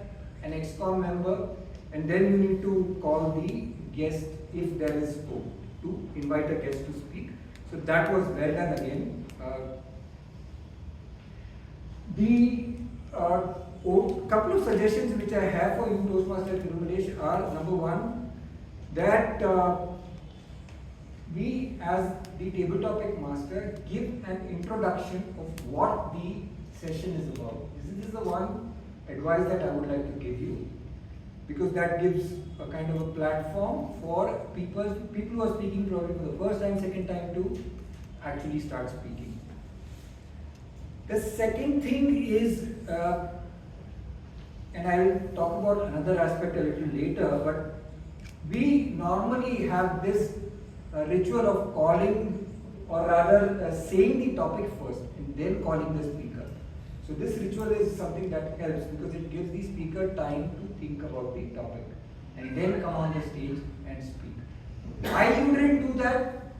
an ex-com member, and then you need to call the guest if there is scope to invite a guest to speak. So that was well done again. Couple of suggestions which I have for you, Toastmaster Tirumalesh, are number one, that we as the table topic master give an introduction of what the session is about. This is the one advice that I would like to give you, because that gives a kind of a platform for people who are speaking probably for the first time, second time to actually start speaking. The second thing is, and I will talk about another aspect a little later, but we normally have this ritual of calling, or rather saying the topic first and then calling the speaker. So this ritual is something that helps because it gives the speaker time to think about the topic and then come on the stage and speak. Why you didn't do that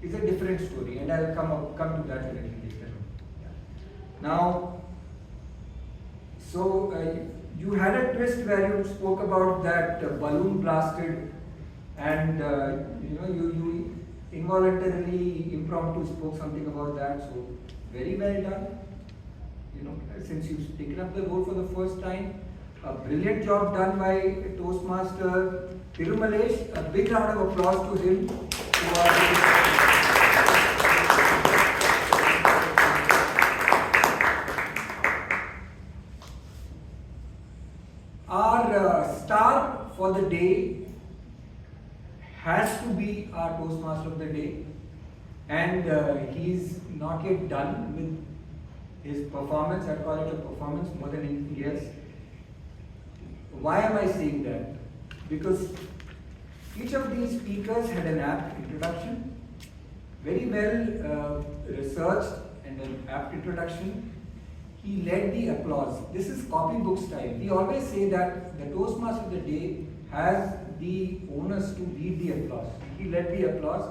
is a different story, and I'll come to that a little later. Now, so you had a twist where you spoke about that balloon blasted, and you involuntarily impromptu spoke something about that. So very well done. Since you've taken up the role for the first time, a brilliant job done by Toastmaster Tirumalesh. A big round of applause to him. Our star for the day has to be our Toastmaster of the day, and he's not yet done with his performance. I call it a performance more than anything else. Why am I saying that? Because each of these speakers had an apt introduction, very well researched and an apt introduction. He led the applause. This is copybook style. We always say that the Toastmaster of the day has the onus to lead the applause. He led the applause.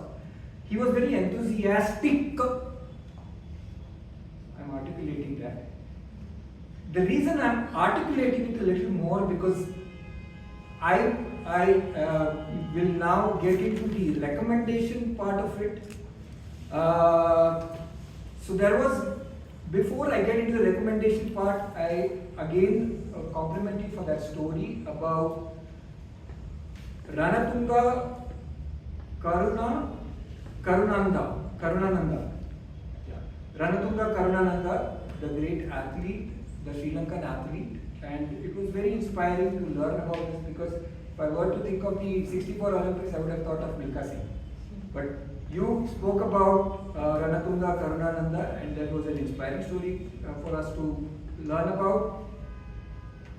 He was very enthusiastic. I'm articulating that. The reason I'm articulating it a little more because I will now get into the recommendation part of it. So there was, before I get into the recommendation part, I again compliment you for that story about Ranatunga Karunananda. Ranatunga Karunananda, the great athlete, the Sri Lankan athlete, and it was very inspiring to learn about this because if I were to think of the 64 Olympics, I would have thought of Milkha Singh. But you spoke about Ranatunga Karunananda, and that was an inspiring story for us to learn about.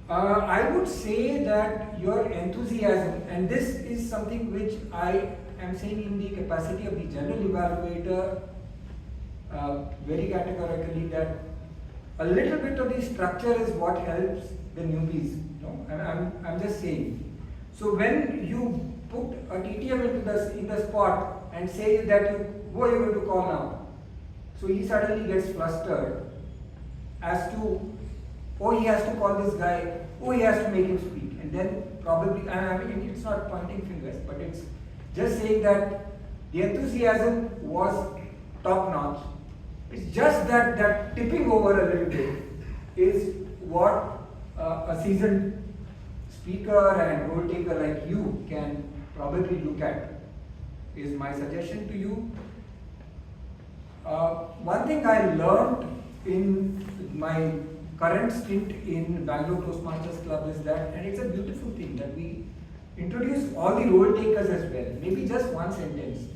I would say that your enthusiasm, and this is something which I am saying in the capacity of the general evaluator, very categorically, that a little bit of the structure is what helps the newbies. I'm just saying. So when you put a TTM in the spot and say that who are you going to call now? So he suddenly gets flustered as to, oh, he has to call this guy, oh, he has to make him speak. And then probably, I mean, it's not pointing fingers, but it's just saying that the enthusiasm was top notch. It's just that tipping over a little bit is what a seasoned speaker and role taker like you can probably look at, is my suggestion to you. One thing I learned in my current stint in Bangalore Toastmasters Club is that, and it's a beautiful thing, that we introduce all the role takers as well, maybe just one sentence.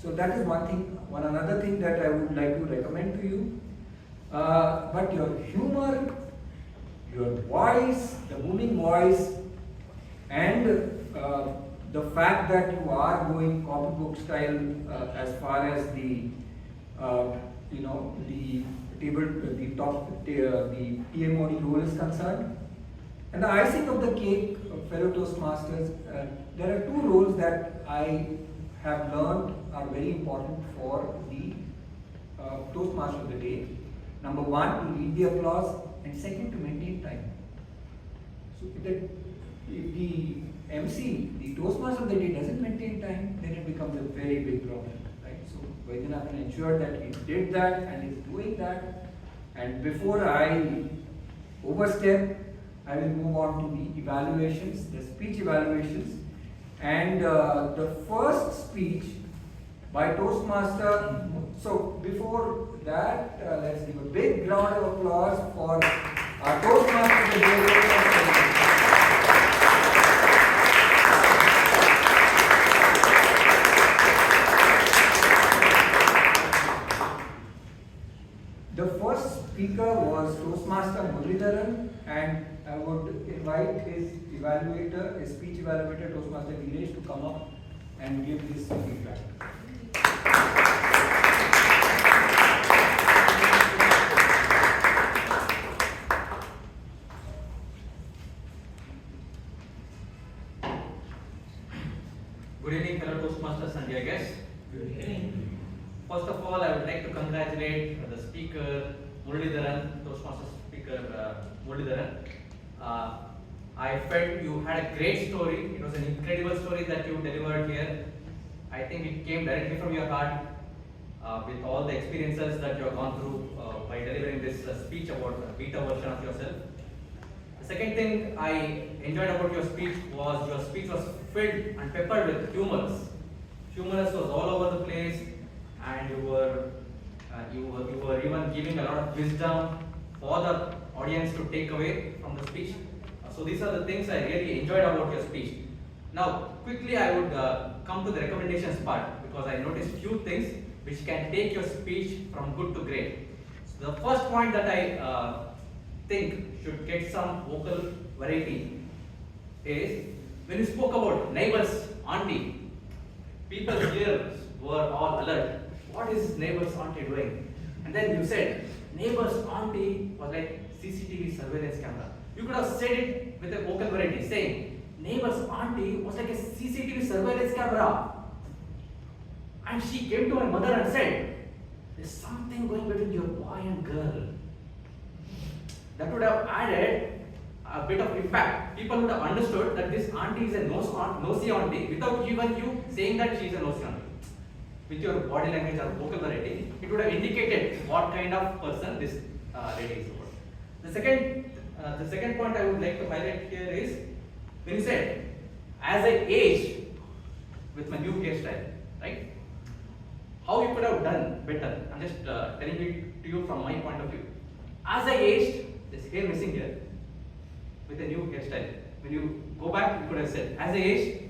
So that is one thing. Another thing that I would like to recommend to you. But your humor your voice, the booming voice, and the fact that you are going copybook style as far as the the TMOD role is concerned. And the icing of the cake, fellow Toastmasters, there are two roles that I have learned are very important for the Toastmaster of the day. Number one, to lead the applause, and second, to maintain time. So if the MC, the Toastmaster of the day doesn't maintain time, then it becomes a very big problem, right? So Vaidyanathan ensured that he did that and is doing that. And before I overstep, I will move on to the evaluations, the speech evaluations. And the first speech by Toastmaster. So before that, let's give a big round of applause for our Toastmaster of the day. The first speaker was Toastmaster Muralidharan, and I would invite his evaluator, his speech evaluator, Toastmaster Veeresh, to come up and give his feedback. Good evening, fellow Toastmasters and dear guests. Good evening. First of all, I would like to congratulate the speaker, Muralidharan, Toastmasters speaker Muralidharan. I felt you had a great story. It was an incredible story that you delivered here. I think it came directly from your heart with all the experiences that you have gone through by delivering this speech about a beta version of yourself. The second thing I enjoyed about your speech was filled and peppered with humors. Humorous was all over the place, and you were even giving a lot of wisdom for the audience to take away from the speech. So these are the things I really enjoyed about your speech. Now, quickly I would come to the recommendations part, because I noticed few things which can take your speech from good to great. So the first point that I think should get some vocal variety is when you spoke about neighbor's auntie. People here were all alert. What is neighbor's auntie doing? And then you said neighbor's auntie was like CCTV surveillance camera. You could have said it with a vocal variety, saying neighbor's auntie was like a CCTV surveillance camera. And she came to my mother and said, there's something going between your boy and girl. That would have added a bit of impact. People would have understood that this auntie is a nosy auntie without even you saying that she is a nosy auntie. With your body language or vocal variety, it would have indicated what kind of person this lady is about. The second point I would like to highlight here is when you said, as I age with my new hairstyle, right? How you could have done better? I'm just telling it to you from my point of view. As I aged, there's hair missing here with a new hairstyle. When you go back, you could have said, as I aged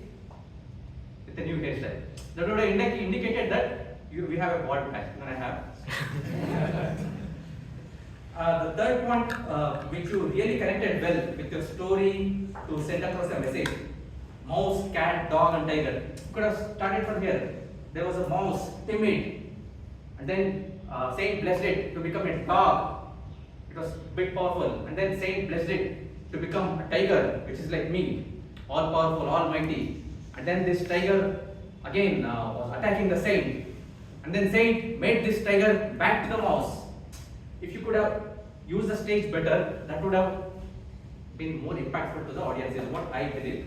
with a new hairstyle. That would have indicated that we have a bald patch, and I have. The third point, which you really connected well with your story to send across a message: mouse, cat, dog, and tiger. You could have started from here. There was a mouse, timid, and then Saint blessed it to become a dog. It was a bit powerful, and then Saint blessed it to become a tiger, which is like me, all powerful, almighty. And then this tiger again was attacking the Saint, and then Saint made this tiger back to the mouse. If you could have used the stage better, that would have been more impactful to the audience, is what I believe.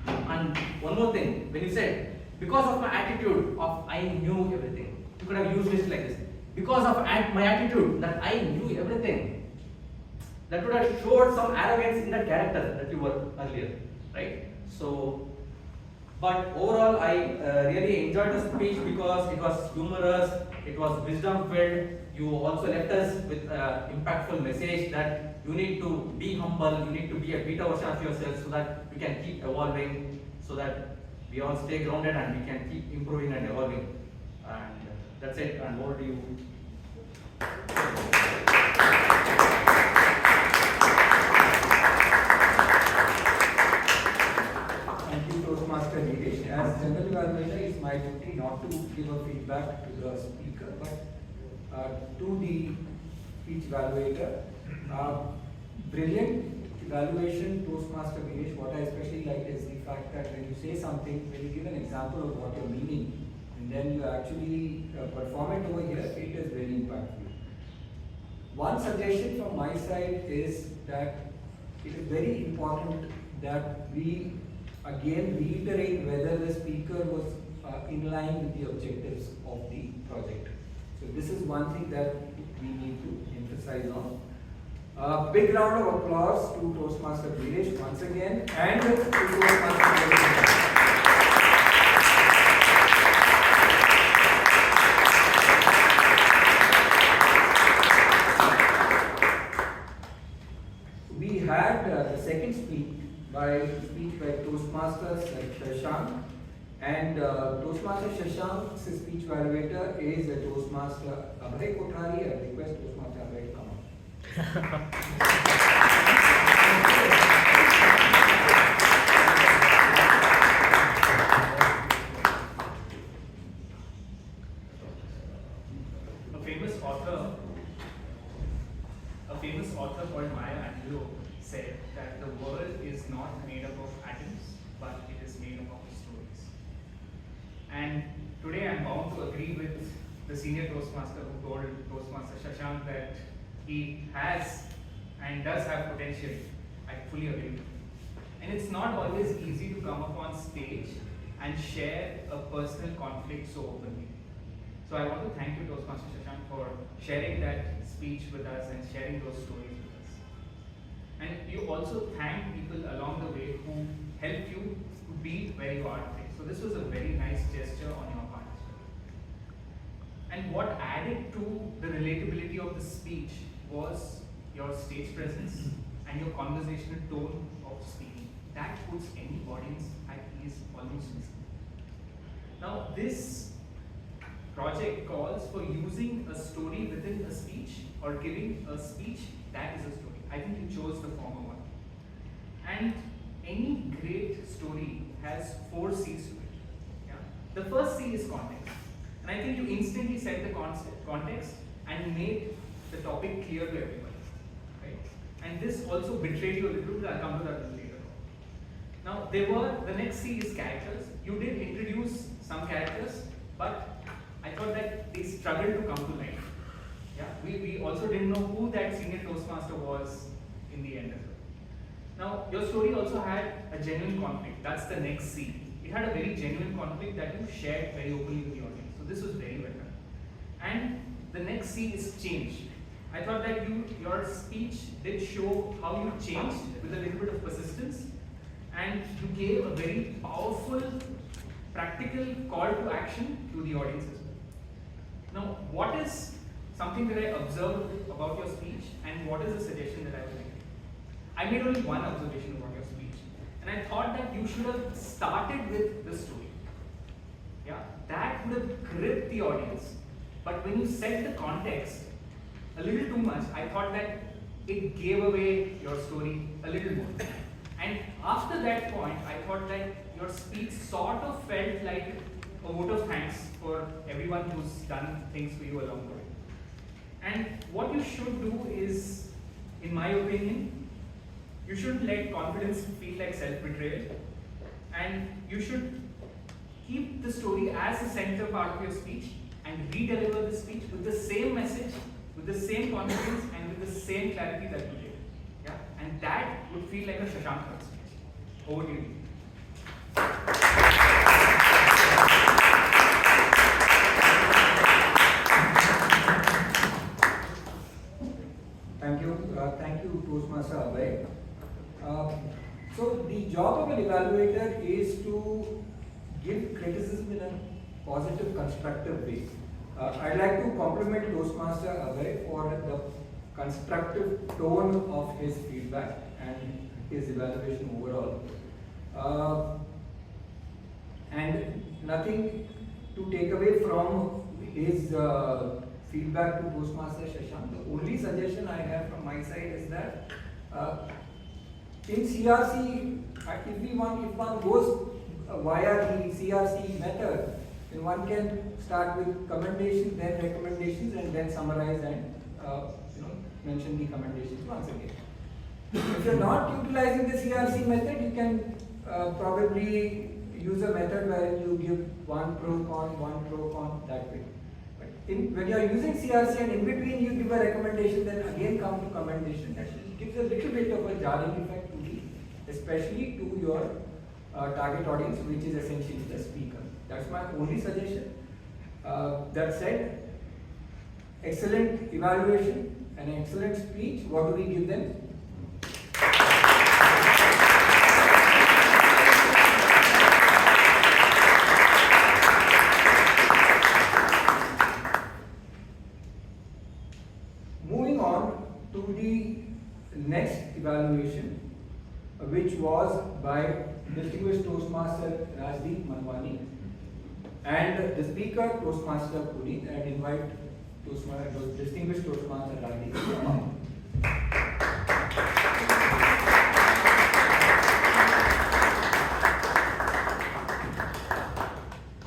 And one more thing, when you said, because of my attitude of I knew everything, you could have used this like this. Because of my attitude that I knew everything, that would have showed some arrogance in that character that you were earlier, right? So, but overall, I really enjoyed the speech because it was humorous, it was wisdom filled. You also left us with an impactful message that you need to be humble, you need to be a beta version of yourself so that you can keep evolving, so that we all stay grounded and we can keep improving and evolving. And that's it, and over to you. Thank you, Toastmaster Veeresh. As general evaluator, it's my duty not to give a feedback to the speaker, but to the speech evaluator. Brilliant evaluation, Toastmaster Veeresh. What I especially like is the fact that when you say something, when you give an example of what you're meaning, and then you actually perform it over here, it is very impactful. One suggestion from my side is that it is very important that we again reiterate whether the speaker was in line with the objectives of the project. So this is one thing that we need to emphasize on. Big round of applause to Toastmaster Veeresh once again, and to Toastmaster Veeresh. We had the second speech by Toastmasters like Shashank, and Toastmaster Shashank's speech evaluator is a Toastmaster Abhay Kothari. I request Toastmaster Abhay to come up. A famous author called Maya Angelou said that the world is not made up of atoms, but it is made up of stories. And today I'm bound to agree with the senior Toastmaster who told Toastmaster Shashank that he has and does have potential. I fully agree. And it's not always easy to come up on stage and share a personal conflict so openly. So I want to thank you, Toastmaster Shashank, for sharing that speech with us and sharing those stories with us. And you also thank people along the way who helped you to be where you are today. So this was a very nice gesture on your part as well. And what added to the relatability of the speech was your stage presence and your conversational tone of speaking. That puts any audience at ease almost instantly. Now this project calls for using a story within a speech or giving a speech that is a story. I think you chose the former one. And any great story has 4 C's to it. Yeah? The first C is context. And I think you instantly set the context and made the topic clear to everybody. Right? And this also betrayed you a little bit. I'll come to that a little later. Now, the next C is characters. You did introduce some characters, but I thought that they struggled to come to life. Yeah, we also didn't know who that senior Toastmaster was in the end as well. Now, your story also had a genuine conflict. That's the next C. It had a very genuine conflict that you shared very openly with the audience. So this was very well done. And the next C is change. I thought that your speech did show how you changed with a little bit of persistence, and you gave a very powerful, practical call to action to the audience as well. Now, what is something that I observed about your speech, and what is a suggestion that I would make? I made only one observation about your speech, and I thought that you should have started with the story. Yeah, that would have gripped the audience. But when you set the context a little too much, I thought that it gave away your story a little more. And after that point, I thought that your speech sort of felt like a vote of thanks for everyone who's done things for you along the way. And what you should do is, in my opinion, you shouldn't let confidence feel like self-betrayal, and you should keep the story as the center part of your speech and re-deliver the speech with the same message, with the same confidence, and with the same clarity that you did. Yeah? And that would feel like a Shashank speech. Over to you. Thank you, Toastmaster Abhay. So the job of an evaluator is to give criticism in a positive, constructive way. I'd like to compliment Toastmaster Abhay for the constructive tone of his feedback and his evaluation overall. And nothing to take away from his feedback to Toastmaster Shashank. The only suggestion I have from my side is that in CRC, if one goes via the CRC method, then one can start with commendation, then recommendations, and then summarize and mention the commendations once again. If you're not utilizing the CRC method, you can probably use a method where you give one pro con that way. But when you are using CRC and in between you give a recommendation, then again come to commendation. That gives a little bit of a jarring effect to especially to your target audience, which is essentially the speaker. That's my only suggestion. That said, excellent evaluation and excellent speech. What do we give them? Moving on to the next evaluation, which was by Distinguished Toastmaster Rajdeep Manwani and the speaker Toastmaster Puneeth. I invite Distinguished Toastmaster Rajdeep to come up.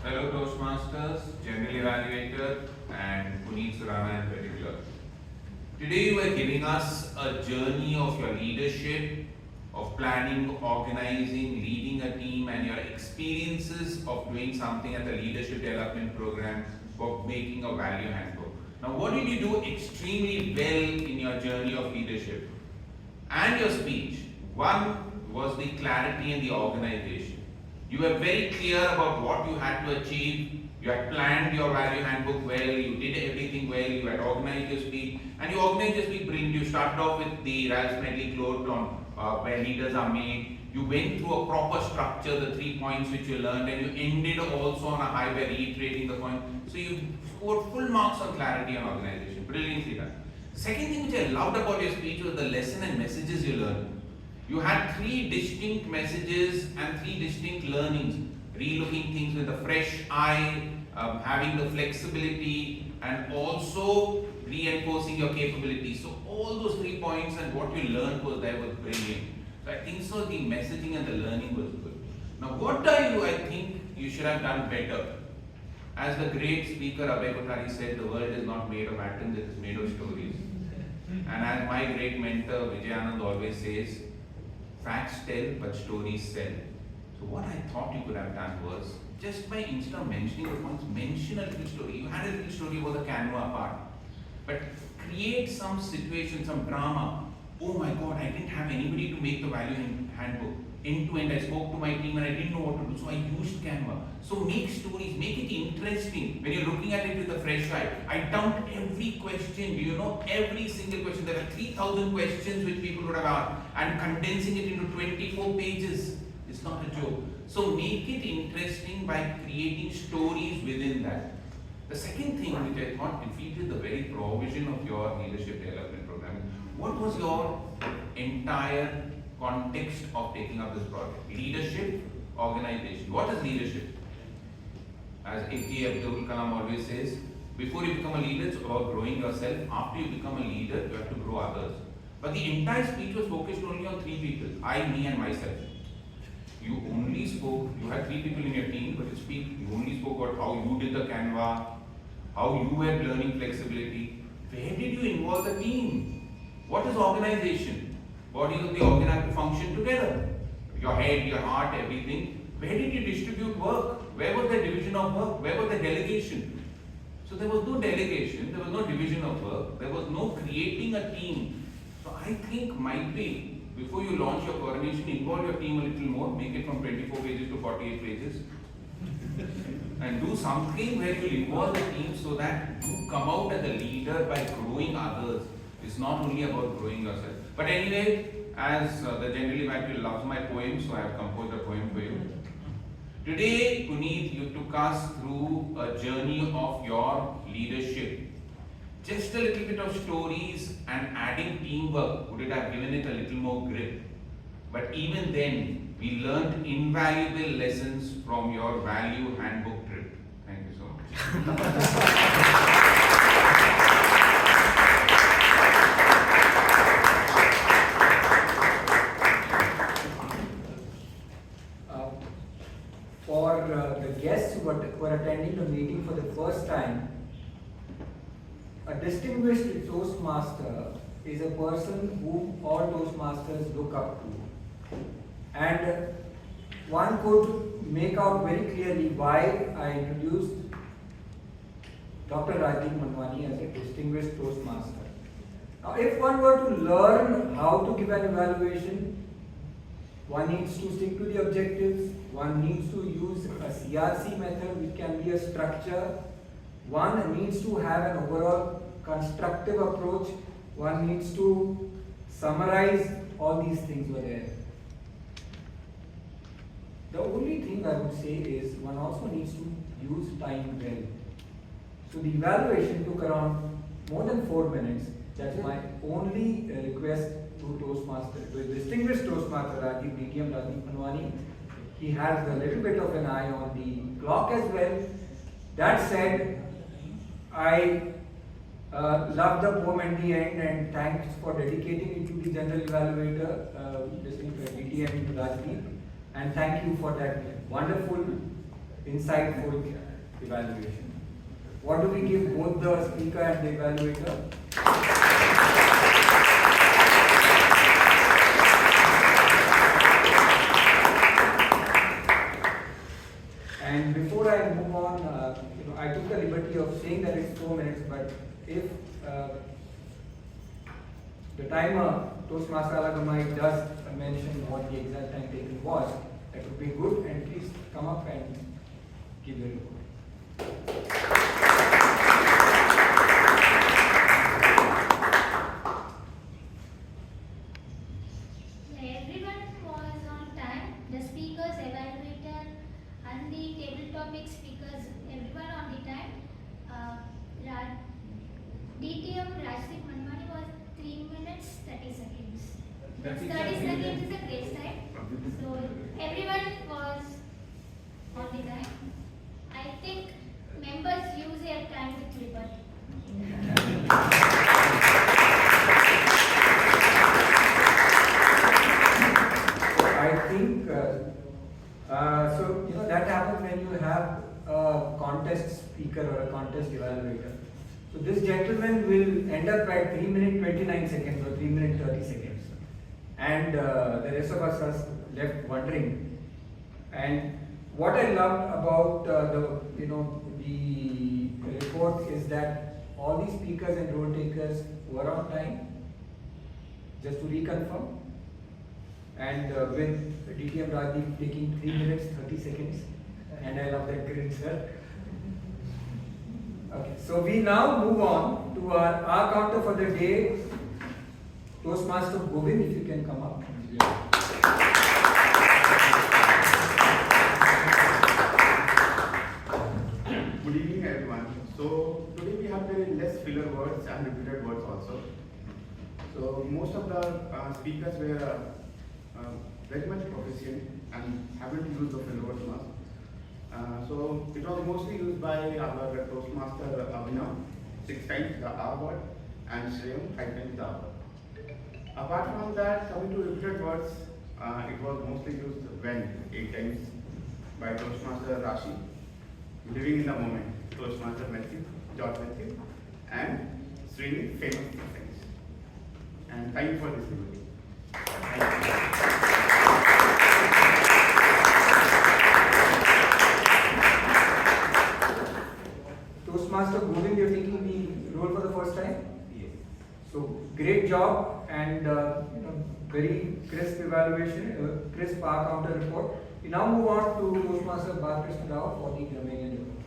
Fellow Toastmasters, General Evaluator and Puneeth, Suraana in particular. Today you are giving us a journey of your leadership, of planning, organizing, leading a team, and your experiences of doing something at the leadership development program for making a value handbook. Now, what did you do extremely well in your journey of leadership and your speech? One was the clarity and the organization. You were very clear about what you had to achieve. You had planned your value handbook well, you did everything well, you had organized your speech, and you organized your speech brilliant. You started off with the Ralph Medley quote on where leaders are made. You went through a proper structure, the 3 points which you learned, and you ended also on a high by reiterating the point. So you scored full marks on clarity and organization. Brilliantly done. Second thing which I loved about your speech was the lesson and messages you learned. You had 3 distinct messages and 3 distinct learnings. Relooking things with a fresh eye, having the flexibility, and also reinforcing your capabilities. So all those 3 points and what you learned was brilliant. So I think so the messaging and the learning was good. Now what I think you should have done better. As the great speaker Abhay Kothari said, the world is not made of atoms, it is made of stories. And as my great mentor Vaidyanathan always says, facts tell but stories sell. So what I thought you could have done was, just by instead of mentioning the points, mention a little story. You had a little story about the Canva part, but create some situation, some drama. Oh my God, I didn't have anybody to make the value handbook. End to end, I spoke to my team and I didn't know what to do, so I used Canva. So make stories, make it interesting. When you're looking at it with a fresh eye, I dumped every question, every single question. There are 3,000 questions which people would have asked, and condensing it into 24 pages. It's not a joke. So make it interesting by creating stories within that. The second thing which I thought defeated the very provision of your leadership development program. What was your entire context of taking up this project? Leadership, organization. What is leadership? As APJ Abdul Kalam always says, before you become a leader, it's about growing yourself. After you become a leader, you have to grow others. But the entire speech was focused only on 3 people, I, me and myself. You only spoke, you had 3 people in your team, but you only spoke about how you did the Canva, how you were learning flexibility. Where did you involve the team? What is organization? Bodies of the organ have to function together. Your head, your heart, everything. Where did you distribute work? Where was the division of work? Where was the delegation? So there was no delegation, there was no division of work, there was no creating a team. So I think might be, before you launch your coronation, involve your team a little more, make it from 24 pages to 48 pages. And do something where you involve the team so that you come out as a leader by growing others. It's not only about growing yourself. But anyway, as the general evaluator loves my poem, so I have composed a poem for you. Today, Puneeth, you took us through a journey of your leadership. Just a little bit of stories and adding teamwork would have given it a little more grip. But even then, we learned invaluable lessons from your value handbook trip. Thank you so much. for the guests who are attending the meeting for the first time, a distinguished Toastmaster is a person whom all Toastmasters look up to. And one could make out very clearly why I introduced Dr. Rajendran as a distinguished Toastmaster. Now, if one were to learn how to give an evaluation, one needs to stick to the objectives, one needs to use a CRC method which can be a structure, one needs to have an overall constructive approach, one needs to summarize all these things were there. The only thing I would say is one also needs to use time well. So the evaluation took around more than 4 minutes. That's my only request to Toastmaster, to a distinguished Toastmaster, DTM Rajendran. He has a little bit of an eye on the clock as well. That said, I love the poem at the end and thanks for dedicating it to the general evaluator, listening to DTM Rajdeep, and thank you for that wonderful, insightful evaluation. What do we give both the speaker and the evaluator? And before I move on, I took the liberty of saying that it's 4 minutes, but if the timer, Toastmaster Alagammai, does mention what the exact time taken was, that would be good, and please come up and give your report. Everyone was on time. The speakers, evaluator, and the table topic speakers, everyone on the time. DTM Rajdeep Manwani was 3 minutes 30 seconds. 30 seconds is a great time. So everyone was on the time. I think members use their time with liberty. I think, that happens when you have a contest speaker or a contest evaluator. So this gentleman will end up at 3 minutes 29 seconds or 3 minutes 30 seconds. And the rest of us are left wondering. And what I loved about the report is that all these speakers and role takers were on time. Just to reconfirm. And with DTM Rajdeep taking 3 minutes 30 seconds. And I love that grin, sir. Okay, so we now move on to our counter for the day. Toastmaster Govind, if you can come up. Good evening, everyone. So today we have very less filler words and repeated words also. So most of the speakers were very much proficient and haven't used the filler words much. So it was mostly used by our Toastmaster Abhinava, 6 times the R word, and Shreyam 5 times the R word. Apart from that, coming to repeated words, it was mostly used when 8 times by Toastmaster Rashi, living in the moment, Toastmaster Matthew, George Matthew, and Srini, famous things. And thank you for this liberty. Toastmaster Govind, you're taking the role for the first time? Yes. So great job and very crisp evaluation, crisp R counter report. We now move on to Toastmaster Balakrishna Rao for the GRAMMARIAN report.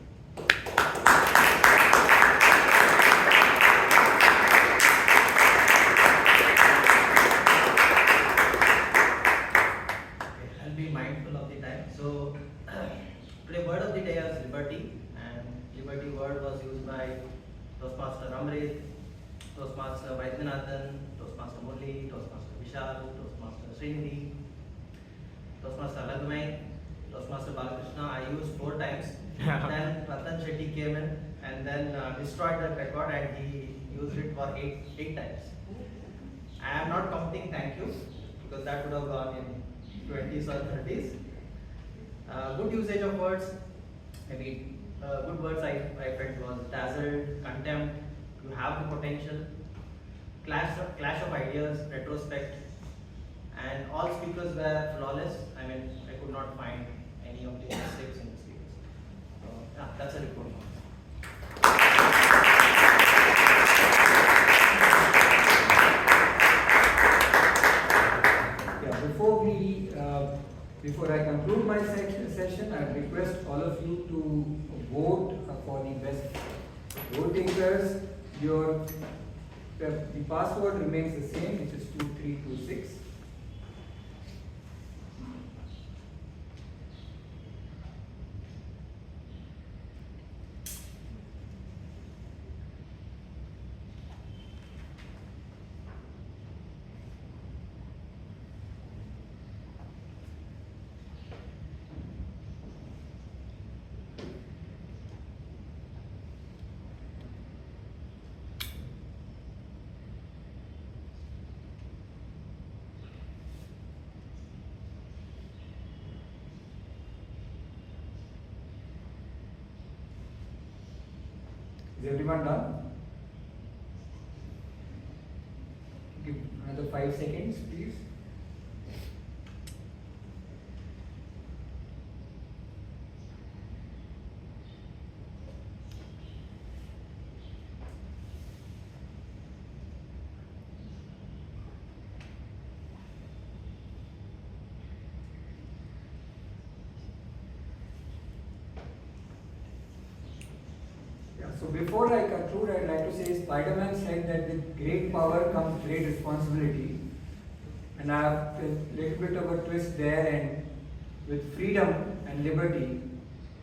I'll be mindful of the time. So today word of the day is liberty, and liberty word was used by Toastmaster Amrith, Toastmaster Vaidyanathan, Toastmaster Murli, Toastmaster Vishal, Toastmaster Shetty, Toastmaster Alagammai, Toastmaster Balakrishna. I used 4 times. Then Ratan Shetty came in and then destroyed that record, and he used it for 8 times. I am not counting thank yous because that would have gone in 20s or 30s. Good usage of words, maybe good words I felt was dazzled, contempt, you have the potential, clash of ideas, retrospect, and all speakers were flawless. I mean, I could not find any of the mistakes in the speakers. So, yeah, that's a report. Before I conclude my session, I request all of you to vote for the best vote takers. The password remains the same, which is 2326. Is everyone done? Give another 5 seconds, please. So before I conclude, I'd like to say Spider-Man said that with great power comes great responsibility. And I have a little bit of a twist there, and with freedom and liberty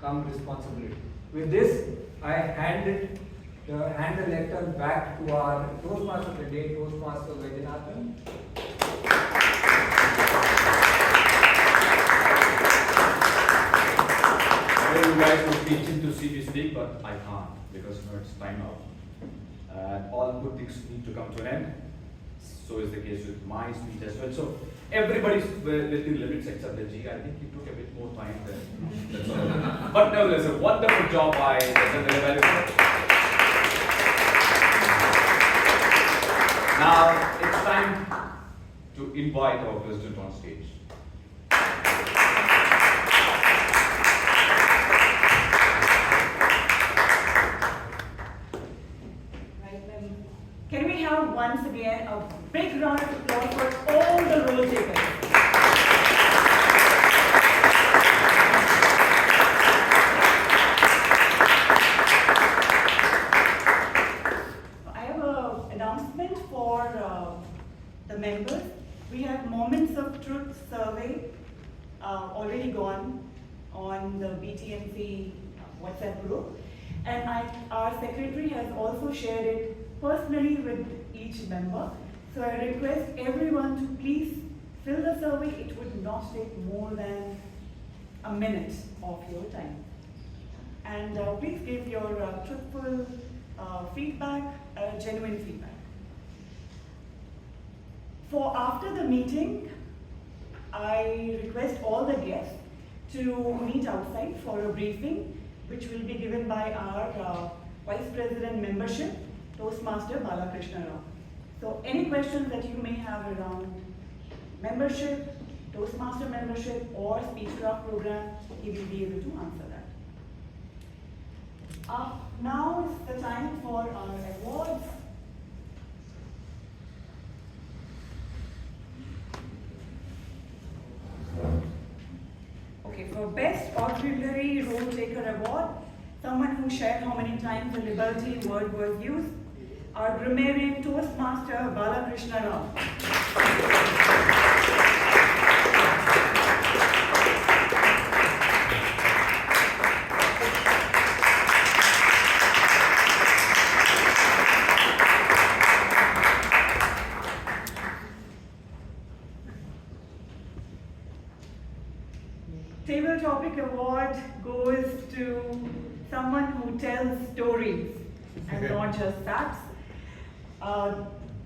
comes responsibility. With this, I hand the lectern back to our Toastmaster of the day, Toastmaster Vaidyanathan. You guys would be itching to see me speak, but I can't because it's time out. And all good things need to come to an end. So is the case with my speech as well. So everybody's within limits except the G. I think it took a bit more time than that's all. But nevertheless, a wonderful job by the EVALUATOR. Now it's time to invite our president on stage. Can we have once again a big round of applause for all the role takers? I have an announcement for the members. We have Moments of Truth survey already gone on the BTMC WhatsApp group, and our secretary has also shared it personally with each member. So I request everyone to please fill the survey. It would not take more than a minute of your time. And please give your truthful feedback, genuine feedback. For after the meeting, I request all the guests to meet outside for a briefing, which will be given by our Vice President Membership, Toastmaster Balakrishna Rao. So any questions that you may have around membership, Toastmaster membership or Speechcraft program, he will be able to answer that. Now is the time for our awards. Okay, for Best Auxiliary Role Taker Award, someone who shared how many times the liberty word was used, our grammarian Toastmaster Balakrishna Rao. Table Topic Award goes to someone who tells stories and not just facts.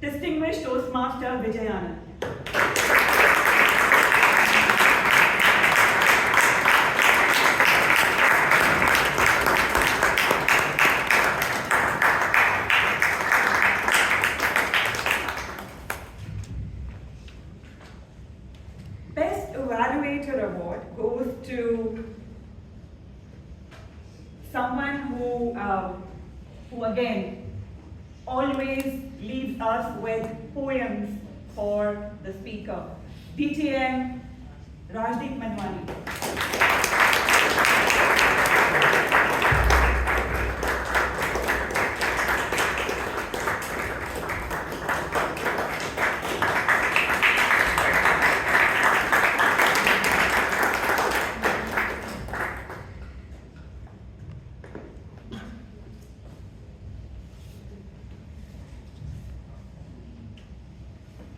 Distinguished Toastmaster Vaidyanathan. goes to someone who again always leaves us with poems for the speaker. DTM Rajdeep Manwani.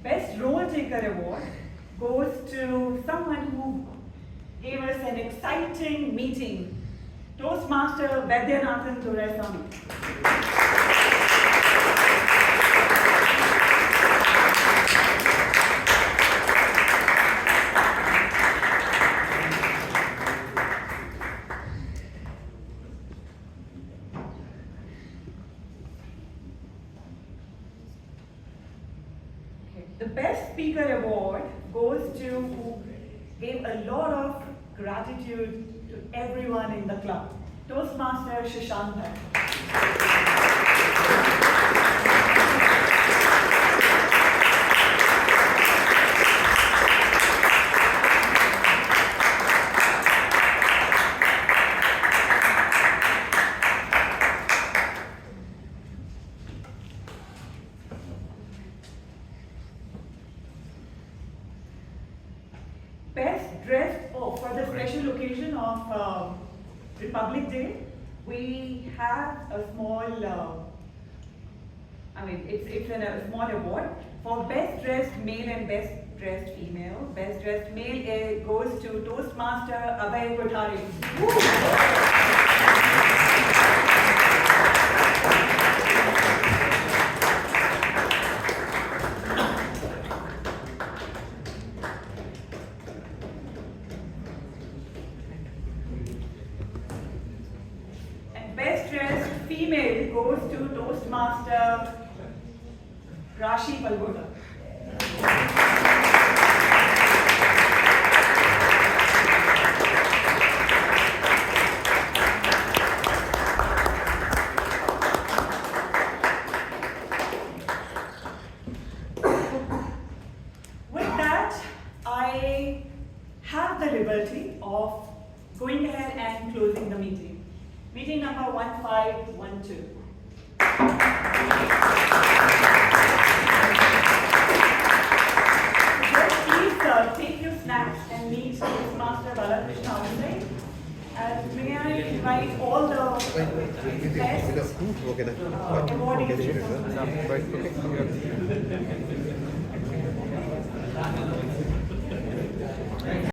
Best Role Taker Award goes to someone who gave us an exciting meeting, Toastmaster Vaidyanathan Duraisamy. The Best Speaker Award goes to who gave a lot of gratitude to everyone in the club, Toastmaster Shashank. Best dressed, for the special occasion of Republic Day, we have a small, it's a small award for best dressed male and best dressed female. Best dressed male goes to Toastmaster Abhay Kothari. Female goes to Toastmaster Rashi Palgota. With that, I have the liberty of going ahead and closing the meeting. Meeting number 1512. Just please take your snacks and meet Toastmaster Balakrishna Rao. And may I invite all the best awardees.